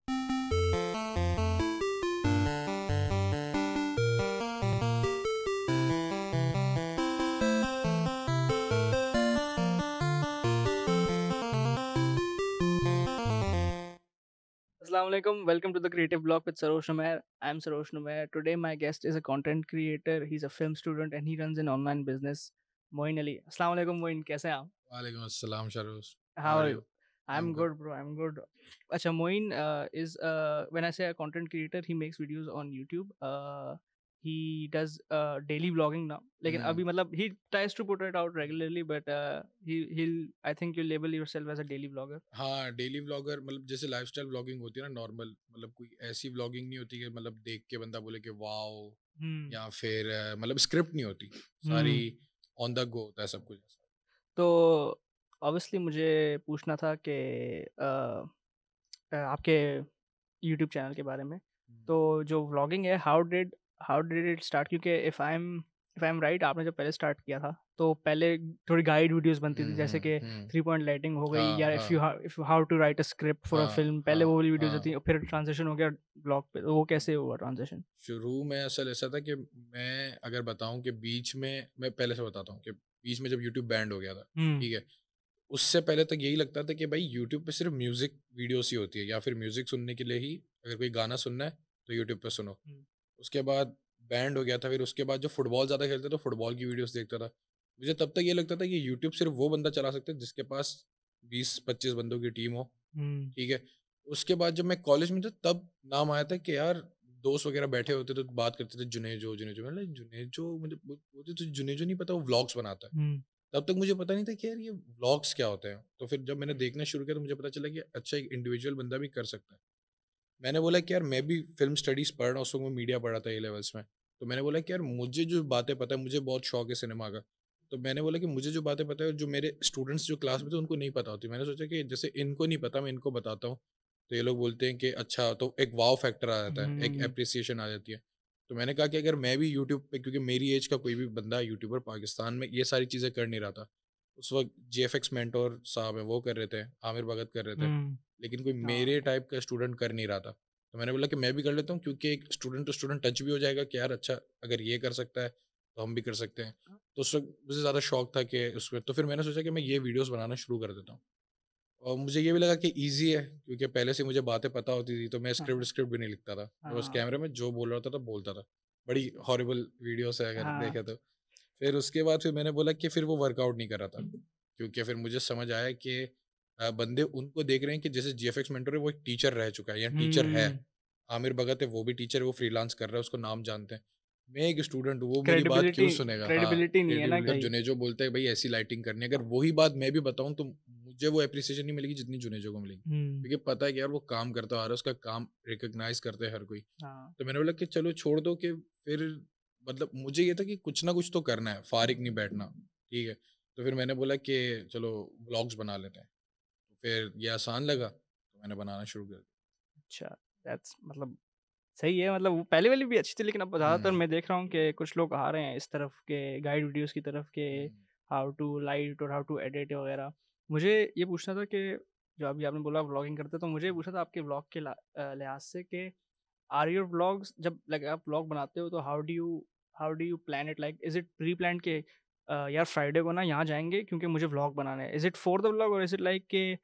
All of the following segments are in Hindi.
Assalamu alaikum. Welcome to the Creative Block with Sarosh Numair. I'm Sarosh Numair. Today, my guest is a content creator. He's a film student and he runs an online business. Moin Ali. Assalamu alaikum, Moin. कैसे हैं आप? Walaikum assalam, Sharoz. How How are are you? you? I'm I'm good. good, bro. I'm good. Acha, Moin is when I say a content creator, he makes videos on YouTube. He does daily vlogging now. Like, Hmm. abhi matlab he tries to put it out regularly, but he'll. I think you label yourself as a daily vlogger. हाँ, डेली व्लॉगर मतलब जैसे लाइफस्टाइल व्लॉगिंग होती है ना नॉर्मल, मतलब कोई ऐसी व्लॉगिंग नहीं होती कि मतलब देख के बंदा बोले कि वाओ, Hmm. या फिर मतलब स्क्रिप्ट नहीं होती, सारी Hmm. ऑन द गो होता है सब कुछ ऐसा। तो ऑब्वियसली मुझे पूछना था कि आपके यूट्यूब चैनल के बारे में। हम्म, तो जो व्लॉगिंग है, हाउ डिड इट स्टार्ट? क्योंकि इफ़ आई एम राइट, आपने जब पहले स्टार्ट किया था तो पहले थोड़ी गाइड वीडियोस बनती थी, जैसे कि हम्म। 3 पॉइंट लाइटिंग हो गई, हाँ या हाँ if how to write a script for a हाँ फिल्म, पहले हाँ वो वाली वीडियोस होती हाँ। हैं, फिर ट्रांजिशन हो गया ब्लॉग पे। तो वो कैसे हुआ ट्रांजिशन? शुरू में असल ऐसा था कि मैं अगर बताऊं कि बीच में, मैं पहले से बताता हूँ कि बीच में जब यूट्यूब बैंड हो गया था, हुँ, ठीक है, उससे पहले तक यही लगता था कि भाई यूट्यूब पे सिर्फ म्यूजिक वीडियोस ही होती है, या फिर म्यूजिक सुनने के लिए ही अगर कोई गाना सुनना है तो यूट्यूब पे सुनो। हुँ, उसके बाद बैंड हो गया था, फिर उसके बाद जो फुटबॉल ज़्यादा खेलते तो फुटबॉल की वीडियोस देखता था। मुझे तब तक ये लगता था कि यूट्यूब सिर्फ वो बंदा चला सकता है जिसके पास 20-25 बंदों की टीम हो, हुँ, ठीक है। उसके बाद जब मैं कॉलेज में था तब नाम आया था कि यार दोस्त वगैरह बैठे होते तो बात करते थे, जुनेजो जुनेजो, मतलब जुनेजो, मुझे बोलते तुझे जुनेजो नहीं पता, वो व्लॉग्स बनाता है। हुँ, तब तक मुझे पता नहीं था कि यार ये व्लॉग्स क्या होते हैं। तो फिर जब मैंने देखना शुरू किया तो मुझे पता चला कि अच्छा, एक इंडिविजुअल बंदा भी कर सकता है। मैंने बोला कि यार मैं भी फिल्म स्टडीज़ पढ़ रहा हूँ, उस वक़्त मैं मीडिया पढ़ा था ए लेवल्स में। तो मैंने बोला कि यार मुझे जो बातें पता है, मुझे बहुत शौक है सिनेमा का। तो मैंने बोला कि मुझे जो बातें पता है, जो मेरे स्टूडेंट्स जो क्लास में थे उनको नहीं पता होती। मैंने सोचा कि जैसे इनको नहीं पता, मैं इनको बताता हूँ। तो ये लोग बोलते हैं कि अच्छा, तो एक वाव फैक्टर आ जाता है, एक हुँ, एप्रिसिएशन आ जाती है। तो मैंने कहा कि अगर मैं भी यूट्यूब पे, क्योंकि मेरी एज का कोई भी बंदा यूट्यूबर पाकिस्तान में ये सारी चीज़ें कर नहीं रहा था। उस वक़्त जीएफएक्स मेंटोर साहब हैं, वो कर रहे थे, आमिर भगत कर रहे थे। हुँ, लेकिन कोई हाँ, मेरे टाइप का स्टूडेंट कर नहीं रहा था। तो मैंने बोला कि मैं भी कर लेता हूँ, क्योंकि एक स्टूडेंट टू स्टूडेंट टच भी हो जाएगा कि यार अच्छा, अगर ये कर सकता है तो हम भी कर सकते हैं। तो उस वक़्त मुझे ज़्यादा शौक था कि उसमें, तो फिर मैंने सोचा कि मैं ये वीडियोज़ बनाना शुरू कर देता हूँ। और मुझे ये भी लगा कि ईज़ी है, क्योंकि पहले से मुझे बातें पता होती थी, तो मैं हाँ, स्क्रिप्ट स्क्रिप्ट भी नहीं लिखता था। मैं बस हाँ, कैमरे में जो बोल रहा था बोलता था। बड़ी हॉरिबल वीडियोज़ है अगर हाँ, देखें तो। फिर उसके बाद फिर मैंने बोला कि फिर वो वर्कआउट नहीं कर रहा था, क्योंकि फिर मुझे समझ आया कि बंदे उनको देख रहे हैं कि जैसे जीएफएक्स मेंटर है वो एक टीचर रह चुका है या टीचर है। हुँ, आमिर भगत है, वो भी टीचर है, वो फ्रीलांस कर रहा है, उसको नाम जानते हैं। मैं एक स्टूडेंट हूँ, वो मेरी बात क्रेडिबिलिटी क्यों सुनेगा? हाँ, क्रेडिबिलिटी नहीं है ना क्रेडिबिलिटी। अगर कहीं। जुनेजो बोलता है भाई ऐसी लाइटिंग करनी है, अगर हाँ, वही बात मैं भी बताऊँ तो मुझे वो एप्रिसिएशन नहीं मिलेगी जितनी जुनेजो को मिलेगी। हुँ, क्योंकि पता है कि यार वो काम करता आ रहा है, उसका काम रिकॉग्नाइज करते हैं हर कोई। हाँ, तो मैंने बोला कि चलो छोड़ दो, कि फिर मतलब मुझे ये था कि कुछ ना कुछ तो करना है, फारिग नहीं बैठना, ठीक है। तो फिर मैंने बोला कि चलो व्लॉग्स बना लेते हैं। तो फिर ये आसान लगा, तो मैंने बनाना शुरू कर दिया। अच्छा, दैट्स मतलब सही है। मतलब वो पहले वाली भी अच्छी थी, लेकिन अब ज़्यादातर हुँ, मैं देख रहा हूँ कि कुछ लोग आ रहे हैं इस तरफ के गाइड वीडियोज़ की तरफ के, हुँ, हाउ टू लाइट और हाउ टू एडिट वगैरह। मुझे ये पूछना था कि जो अभी आपने बोला व्लॉगिंग करते, तो मुझे ये पूछना था आपके व्लॉग के लिहाज से कि आर योर व्लॉग्स, जब लाइक आप व्लॉग बनाते हो, तो how do you plan it? Like is it pre planned के यार फ्राइडे को ना यहाँ जाएँगे क्योंकि मुझे व्लॉग बनाना है? Is it for the vlog और इज़ इट लाइक कि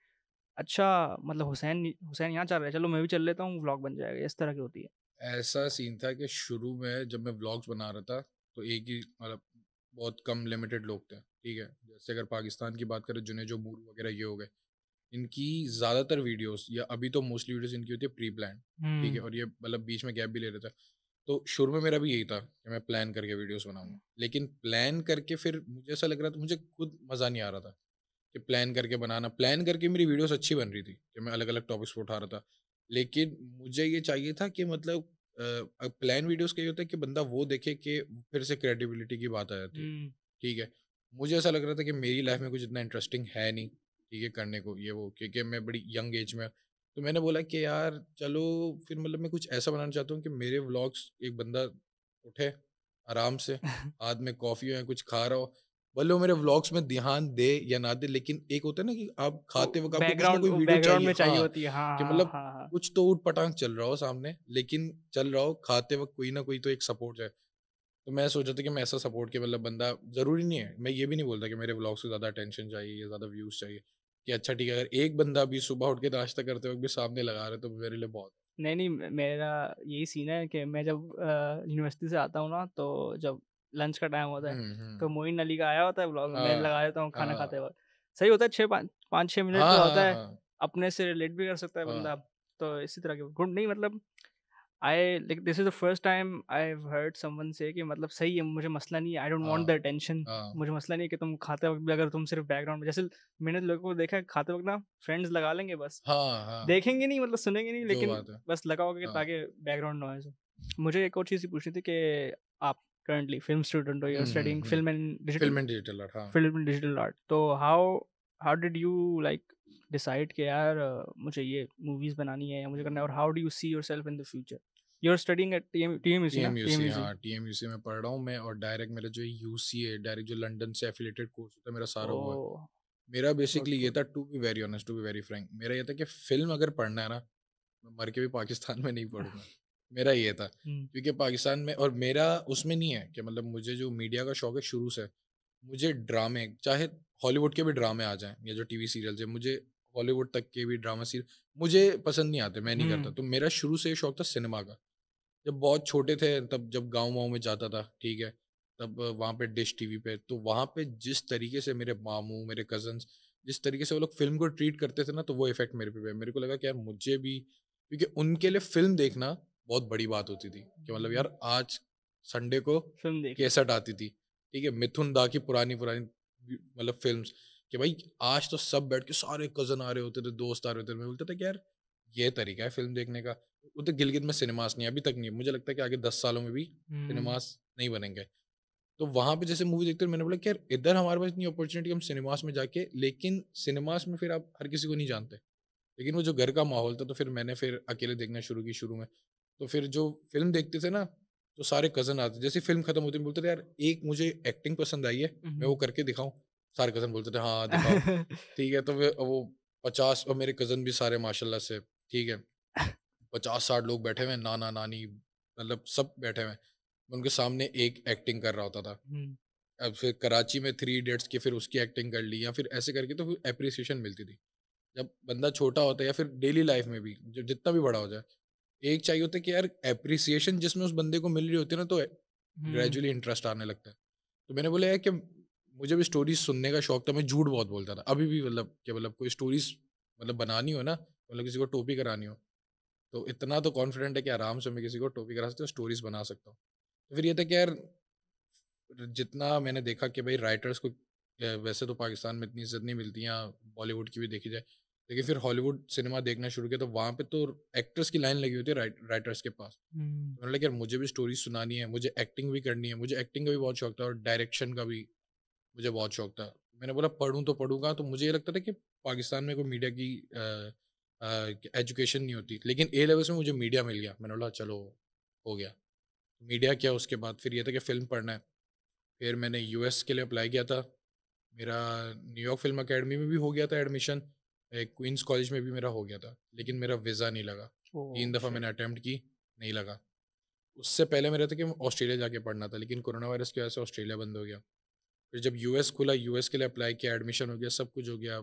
अच्छा, मतलब हुसैन यहाँ चल रहा है, चलो मैं भी चल लेता हूँ, व्लॉग बन जाएगा, इस तरह की होती है? ऐसा सीन था कि शुरू में जब मैं व्लॉग्स बना रहा था, तो एक ही मतलब बहुत कम लिमिटेड लोग थे, ठीक है। जैसे अगर पाकिस्तान की बात करें, जुने जो मूर वगैरह ये हो गए, इनकी ज़्यादातर वीडियोस, या अभी तो मोस्टली वीडियोस इनकी होती है प्री प्लान, ठीक है। हुँ, और ये मतलब बीच में गैप भी ले रहे थे। तो शुरू में मेरा भी यही था कि मैं प्लान करके वीडियोस बनाऊंगा, लेकिन प्लान करके फिर मुझे ऐसा लग रहा था, मुझे खुद मज़ा नहीं आ रहा था कि प्लान करके बनाना। प्लान करके मेरी वीडियोस अच्छी बन रही थी कि मैं अलग अलग टॉपिक्स पे उठा रहा था, लेकिन मुझे ये चाहिए था कि मतलब प्लान वीडियोस का ये होता है कि बंदा वो देखे कि फिर से क्रेडिबिलिटी की बात आ जाती है, हुँ, ठीक है। मुझे ऐसा लग रहा था कि मेरी लाइफ में कुछ इतना इंटरेस्टिंग है नहीं, ठीक है, करने को ये वो, क्योंकि मैं बड़ी यंग एज में। तो मैंने बोला कि यार चलो, फिर मतलब मैं कुछ ऐसा बनाना चाहता हूँ कि मेरे व्लॉग्स एक बंदा उठे आराम से, हाथ में कॉफ़ी हो या कुछ खा रहा हो, भले वो मेरे व्लॉग्स में ध्यान दे या ना दे, लेकिन एक होता है ना कि आप खाते वक़्त आपको कुछ ना कोई वो वीडियो बैकग्राउंड चाहिए। में चाहिए हाँ, होती है। हाँ, कि हाँ, मतलब हाँ, हाँ। कुछ तो ऊट-पटांग चल रहा हो सामने, लेकिन चल रहा हो, खाते वक़्त कोई ना कोई तो एक सपोर्ट है। तो मैं सोचा था कि मैं ऐसा सपोर्ट के मतलब बंदा ज़रूरी नहीं है, मैं ये भी नहीं बोलता कि मेरे व्लॉग्स को ज़्यादा अटेंशन चाहिए या ज़्यादा व्यूज़ चाहिए, कि अच्छा ठीक है, अगर एक बंदा भी सुबह उठ के नाश्ता करते वक़्त भी सामने लगा रहा है, तो मेरे लिए बहुत है। नहीं, नहीं, मेरा यही सीन है कि मैं जब यूनिवर्सिटी से आता हूँ ना, तो जब लंच का टाइम होता है, हुँ, तो हुँ। मोइन अली का आया होता है व्लॉग, मैं हाँ, लगा देता हूँ खाना खाते हाँ। वक़्त। सही होता है, 5-6 मिनट हाँ, का होता हाँ, है, हाँ। अपने से रिलेट भी कर सकता है हाँ, बंदा। तो इसी तरह के गुड नहीं, मतलब I like this is the first time I have heard someone से कि मतलब सही है, मुझे मसला नहीं है, आई डोंट वांट हाँ, द अटेंशन। हाँ। मुझे मसला नहीं है कि तुम खाते वक़्त भी, अगर तुम सिर्फ बैकग्राउंड में, जैसे मैंने लोगों को देखा है खाते वक़्त ना, फ्रेंड्स लगा लेंगे बस। हाँ, हाँ। देखेंगे नहीं, मतलब सुनेंगे नहीं, जो लेकिन बात है। बस लगा होगा कि हाँ। ताकि बैकग्राउंड नॉइज़ हो। मुझे एक और चीज़ ये पूछनी थी कि आप करंटली फिल्म स्टूडेंट हो, you are um, um, studying um. Film and digital art, हाँ। Film and digital art. तो how how did you like decide कि यार मुझे ये मूवीज़ बनानी है या मुझे करना है, और how do you see yourself in the future? You are studying at TMUC ना? टीएमयूसी, टीएमयूसी। हाँ, टीएमयूसी में पढ़ रहा हूँ मैं, और डायरेक्ट मेरा जो यूसी है, डायरेक्ट जो लंदन से एफ़िलिएटेड कोर्स होता है, मेरा सारा वो है। ओह! मेरा गुड, बेसिकली ये गुड। था, to be very honest, to be very frank, मेरा ये था कि फ़िल्म अगर पढ़ना है ना, मैं मर के भी पाकिस्तान में नहीं पढ़ूँगा। मेरा ये था, हुँ, क्योंकि पाकिस्तान में, और मेरा उसमें नहीं है कि मतलब मुझे जो मीडिया का शौक है शुरू से, मुझे ड्रामे, चाहे हॉलीवुड के भी ड्रामे आ जाएँ या जो टीवी सीरियल्स हैं, मुझे हॉलीवुड तक के भी ड्रामा सीरियल मुझे पसंद नहीं आते, मैं नहीं करता। हुँ, तो मेरा शुरू से ये शौक था सिनेमा का। जब बहुत छोटे थे, तब जब गाँव-वाँव में जाता था, ठीक है? तब वहाँ पे डिश टीवी पे, तो वहाँ पे जिस तरीके से मेरे मामू, मेरे कज़िन्स, जिस तरीके से वो लोग फ़िल्म को ट्रीट करते थे ना, तो वो इफ़ेक्ट मेरे पे भी है। मेरे को लगा कि यार मुझे भी, क्योंकि उनके लिए फ़िल्म देखना बहुत बड़ी बात होती थी, कि मतलब हुँ, यार आज संडे को फ़िल्म देखनी है। कैसेट आती थी, ठीक है? मिथुन दा की पुरानी-पुरानी मतलब फ़िल्म्स, कि भाई आज तो सब बैठ के सारे कज़न आ रहे होते थे, दोस्त आ रहे होते थे। मैं बोलता था कि यार ये तरीका है फ़िल्म देखने का। वो तो गिलगित में सिनेमास नहीं है, अभी तक नहीं है। मुझे लगता है कि आगे 10 सालों में भी हुँ, सिनेमास नहीं बनेंगे। तो वहाँ पे जैसे मूवी देखते हुए मैंने बोला कि यार इधर हमारे पास इतनी अपॉर्च्युनिटी, हम सिनेमास में जाके, लेकिन सिनेमास में फिर आप हर किसी को नहीं जानते। लेकिन वो जो घर का माहौल था, तो फिर मैंने फिर अकेले देखना शुरू की शुरू में। तो फिर जो फ़िल्म देखते थे ना, तो सारे कज़न आते, जैसे फ़िल्म खत्म होती बोलते थे यार एक मुझे एक्टिंग पसंद आई है, मैं वो हुँ। करके दिखाऊँ? सारे कज़न बोलते थे हाँ, दिखाओ। ठीक है, तो वो 50, और मेरे कज़न भी सारे माशाल्लाह से, ठीक है, 50-60 लोग बैठे हुए हैं, नाना-नानी मतलब सब बैठे हुए हैं। मैं उनके सामने एक एक्टिंग कर रहा होता था। हुँ, अब फिर कराची में थ्री इडियट्स की फिर उसकी एक्टिंग कर ली, या फिर ऐसे करके तो फिर एप्रिसिएशन मिलती थी। जब बंदा छोटा होता है या फिर डेली लाइफ में भी जो जितना भी बड़ा हो जाए, एक चाहिए होता है कि यार एप्रिसिएशन जिसमें उस बंदे को मिल रही होती है ना, तो हुँ, ग्रेजुअली इंटरेस्ट आने लगता है। तो मैंने बोला यार कि मुझे भी स्टोरीज सुनने का शौक था, मैं झूठ बहुत बोलता था। अभी भी मतलब कि मतलब कोई स्टोरीज मतलब बनानी हो ना, मतलब किसी को टोपी करानी हो, तो इतना तो कॉन्फिडेंट है कि आराम से मैं किसी को टोपी करा सकता हूँ, स्टोरीज बना सकता हूँ। तो फिर ये था कि यार जितना मैंने देखा कि भाई राइटर्स को वैसे तो पाकिस्तान में इतनी इज़्ज़त नहीं मिलती, या बॉलीवुड की भी देखी जाए, लेकिन फिर हॉलीवुड सिनेमा देखना शुरू किया, तो वहाँ पे तो एक्टर्स की लाइन लगी होती है राइटर्स के पास। हुँ, तो मैंने लगा यार मुझे भी स्टोरीज सुनानी है, मुझे एक्टिंग भी करनी है, मुझे एक्टिंग का भी बहुत शौक था, और डायरेक्शन का भी मुझे बहुत शौक था। मैंने बोला पढ़ूँ तो पढ़ूँगा, तो मुझे ये लगता था कि पाकिस्तान में कोई मीडिया की एजुकेशन नहीं होती, लेकिन ए लेवल्स में मुझे मीडिया मिल गया। मैंने बोला चलो हो गया। मीडिया किया, उसके बाद फिर ये था कि फ़िल्म पढ़ना है। फिर मैंने यूएस के लिए अप्लाई किया था। मेरा न्यूयॉर्क फ़िल्म अकेडमी में भी हो गया था एडमिशन, क्वीन्स कॉलेज में भी मेरा हो गया था, लेकिन मेरा वीज़ा नहीं लगा। ओह 3 दफ़ा मैंने शिट! अटेम्प्ट की, नहीं लगा। उससे पहले मेरा था कि ऑस्ट्रेलिया जाके पढ़ना था, लेकिन कोरोना वायरस की वजह से ऑस्ट्रेलिया बंद हो गया। फिर जब यूएस खुला, यूएस के लिए अप्लाई किया, एडमिशन हो गया, सब कुछ हो गया।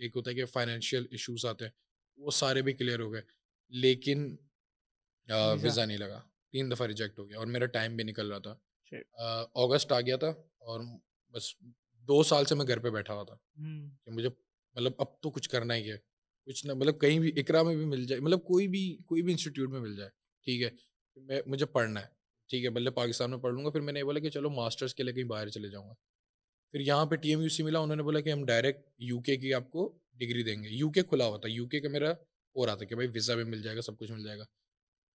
एक होता है कि फाइनेंशियल इश्यूज़ आते हैं, वो सारे भी क्लियर हो गए। लेकिन वीज़ा, वीज़ा नहीं लगा, 3 दफ़ा रिजेक्ट हो गया, और मेरा टाइम भी निकल रहा था। शिट! अगस्त आ गया था, और बस 2 साल से मैं घर पे बैठा हुआ था, हुँ, कि मुझे मतलब अब तो कुछ करना ही है। कुछ ना मतलब कहीं भी इकरा में भी मिल जाए, मतलब कोई भी इंस्टीट्यूट में मिल जाए, ठीक है? मैं मुझे पढ़ना है, ठीक है? भले पाकिस्तान में पढ़ लूँगा, फिर मैंने ये बोला कि चलो मास्टर्स के लिए कहीं बाहर चले जाऊँगा। फिर यहाँ पे टीएमयूसी मिला, उन्होंने बोला कि हम डायरेक्ट यूके की आपको डिग्री देंगे। यूके खुला हुआ था, यूके का मेरा हो रहा था कि भाई वीज़ा भी मिल जाएगा, सब कुछ मिल जाएगा।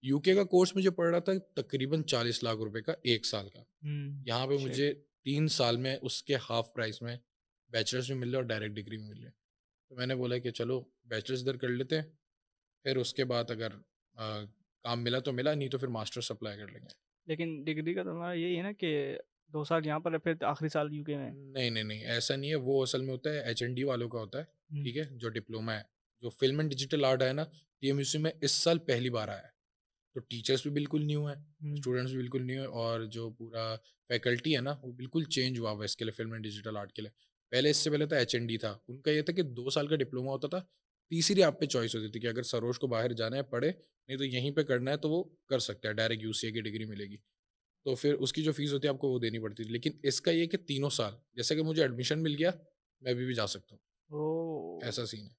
यूके का कोर्स मुझे पड़ रहा था तकरीबन 40 लाख रुपए का 1 साल का। हुँ, यहाँ पे शिट! मुझे 3 साल में उसके हाफ प्राइस में बैचलर्स भी मिल रहा है और डायरेक्ट डिग्री भी मिल रही है। तो मैंने बोला कि चलो बैचलर्स इधर कर लेते हैं, फिर उसके बाद अगर काम मिला तो मिला, नहीं तो फिर मास्टर्स अप्लाई कर लेंगे। लेकिन डिग्री का तो हमारा यही है ना कि 2 साल यहाँ पर है, फिर आखिरी साल यूके में? नहीं नहीं नहीं, ऐसा नहीं है। वो असल में होता है HND वालों का होता है, हुँ, ठीक है, जो डिप्लोमा है। जो फिल्म एंड डिजिटल आर्ट है ना, TMUC में इस साल पहली बार आया है। तो टीचर्स भी बिल्कुल न्यू हैं, हुँ, स्टूडेंट्स भी बिल्कुल न्यू है, और जो पूरा फैकल्टी है ना वो बिल्कुल चेंज हुआ हुआ है इसके लिए, फिल्म एंड डिजिटल आर्ट के लिए। पहले, इससे पहले तो HND था, उनका ये था कि 2 साल का डिप्लोमा होता था। तीसरी आप पे चॉइस होती थी कि अगर सरोज को बाहर जाना है पढ़े, नहीं तो यहीं पे करना है तो वो कर सकता है, डायरेक्ट UCA की डिग्री मिलेगी। तो फिर उसकी जो फीस होती है आपको वो देनी पड़ती थी। लेकिन इसका ये कि तीनों साल, जैसे कि मुझे एडमिशन मिल गया, मैं अभी भी जा सकता हूँ, ओह! ऐसा सीन है।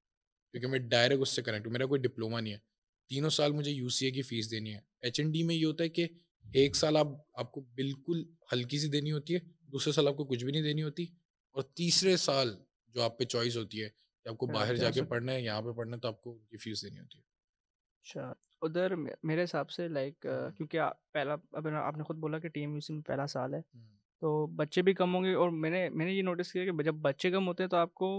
क्योंकि मैं डायरेक्ट उससे कनेक्ट हूँ, मेरा कोई डिप्लोमा नहीं है। तीनों साल मुझे UCA की फीस देनी है। HND में ये होता है कि एक साल आपको बिल्कुल हल्की सी देनी होती है, दूसरे साल आपको कुछ भी नहीं देनी होती, और तीसरे साल जो आप पे चॉइस होती है कि आपको क्या आप बाहर जा जाके सक पढ़ना है, यहाँ पे पढ़ना है, तो आपको उनकी फीस देनी होती है। अच्छा, उधर मेरे हिसाब से लाइक हम्म, क्योंकि पहला अभी आपने खुद बोला कि टीएमयूसी में पहला साल है, हम्म, तो बच्चे भी कम होंगे और मैंने ये नोटिस किया कि जब बच्चे कम होते हैं तो आपको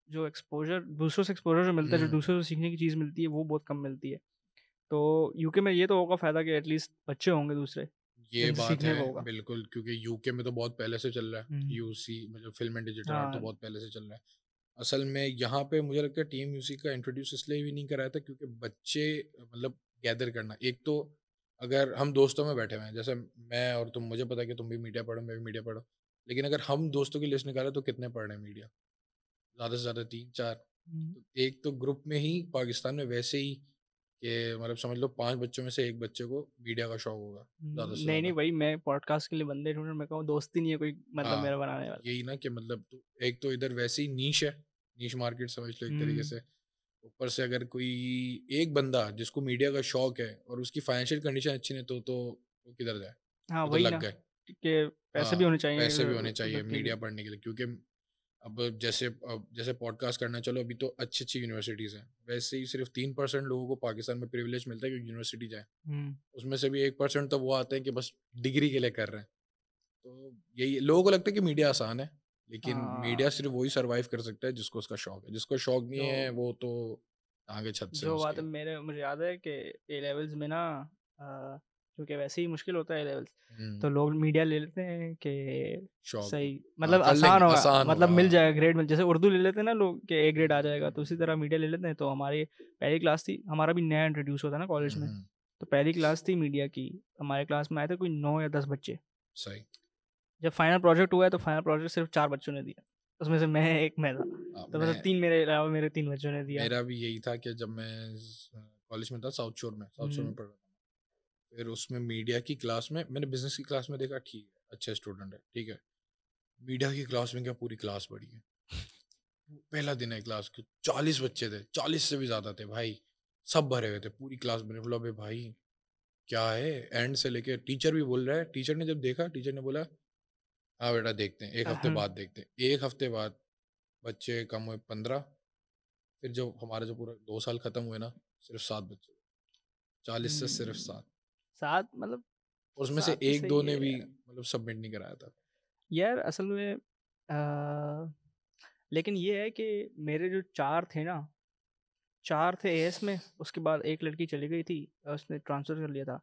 जो एक्सपोज़र दूसरों से एक्सपोज़र जो मिलता है, जो हम्म। दूसरों से सीखने की चीज़ मिलती है, वो बहुत कम मिलती है। तो यूके में ये तो होगा फ़ायदा कि एटलीस्ट बच्चे होंगे दूसरे, ये जिनसे बात सीखने है को होगा। बिल्कुल, क्योंकि यूके में तो बहुत पहले से चल रहा है, हुँ, यूसी मतलब फिल्म एंड डिजिटल आर्ट तो हाँ, बहुत पहले से चल रहा है। असल में यहाँ पे मुझे लगता है TMUC का इंट्रोड्यूस इसलिए भी नहीं कराया था क्योंकि बच्चे मतलब गैदर करना, एक तो अगर हम दोस्तों में बैठे हुए हैं, जैसे मैं और तुम, मुझे पता है कि तुम भी मीडिया पढ़ो, मैं भी मीडिया पढ़ो, लेकिन अगर हम दोस्तों की लिस्ट निकालें तो कितने पढ़ रहे हैं मीडिया? ज़्यादा से ज़्यादा 3-4। हुँ, तो एक तो ग्रुप में ही पाकिस्तान में वैसे ही कि मतलब समझ लो 5 बच्चों में से एक बच्चे को मीडिया का शौक होगा, ज़्यादा से नहीं, नहीं ज़्यादा। वही मैं पॉडकास्ट के लिए बंदे ढूँढ रहा हूँ, मैं कहूँ दोस्त ही नहीं है कोई मतलब हाँ, मेरा बनाने वाला। यही ना कि मतलब तो एक तो इधर वैसे ही नीश है, नीश मार्केट समझ लो एक तरीके हुँ, से। ऊपर से अगर कोई एक बंदा जिसको मीडिया का शौक है और उसकी फाइनेंशियल कंडीशन अच्छी नहीं, तो वो किधर जाए? हाँ, वो तो वही लग ना गए। कि पैसे भी हाँ, होने चाहिए पैसे भी होने चाहिए उधर के मीडिया लिए। पढ़ने के लिए, क्योंकि अब जैसे पॉडकास्ट करना, चलो अभी तो अच्छी-अच्छी यूनिवर्सिटीज़ हैं। वैसे ही सिर्फ़ 3% लोगों को पाकिस्तान में प्रिविलेज मिलता है कि यूनिवर्सिटी जाएँ। हुँ, उसमें से भी 1% तो वो आते हैं कि बस डिग्री के लिए कर रहे हैं। तो यही लोगों को लगता है कि मीडिया आसान है, लेकिन मीडिया हाँ, सिर्फ़ वही सर्वाइव कर सकता है जिसको उसका शौक है। जिसको शौक नहीं जो है वो तो आगे छत से जो बात उसके। है मेरे मुझे याद है कि ए लेवल्स में ना क्योंकि वैसे ही मुश्किल होता है ए लेवल्स, हुँ, तो लोग मीडिया ले लेते हैं कि शौक है। सही हाँ, मतलब कर लेंगे, आसान होगा, आसान होगा, मतलब मिल हाँ। जाएगा ग्रेड मिल, जैसे उर्दू ले लेते हैं ना लोग कि ए ग्रेड आ जाएगा, तो उसी तरह हुँ, मीडिया ले लेते हैं। तो हमारी पहली क्लास थी, हमारा भी नया इंट्रोड्यूस होता है ना कॉलेज हुँ, में, हुँ, तो पहली क्लास थी मीडिया की। हमारे क्लास में आए थे कोई 9 या 10 बच्चे। सही। जब फाइनल प्रोजेक्ट हुआ है तो फाइनल प्रोजेक्ट सिर्फ 4 बच्चों ने दिया। उसमें से मैं था। तो मतलब मैं 3 मेरे अलावा मेरे 3 बच्चों ने दिया। मेरा भी यही था कि जब मैं कॉलेज में था, साउथ शोर में हुँ, पढ़ रहा था। फिर उसमें मीडिया की क्लास में मैंने बिज़नेस की क्लास में देखा, ठीक है, अच्छे स्टूडेंट है, ठीक है। मीडिया की क्लास में क्या पूरी क्लास बड़ी है। पहला दिन है क्लास के, 40 बच्चे थे, 40 से भी ज़्यादा थे भाई। सब भरे हुए थे, पूरी क्लास भरे। बोला बे भाई क्या है? एंड से लेके टीचर भी बोल रहा है। टीचर ने जब देखा, टीचर ने बोला हाँ बेटा देखते हैं, 1 हफ्ते बाद देखते हैं। 1 हफ्ते बाद बच्चे कम हुए 15। फिर जो पूरा 2 साल खत्म हुए ना, सिर्फ 7 बच्चे, 40 से सिर्फ हुँ, 7। 7 मतलब और उसमें से 7 भी 1-2 सही ने है भी यार। मतलब सबमिट नहीं कराया था। यार असल में लेकिन ये है कि मेरे जो 4 थे ना, 4 थे एएस में, उसके बाद एक लड़की चली गई थी, उसने ट्रांसफ़र कर लिया था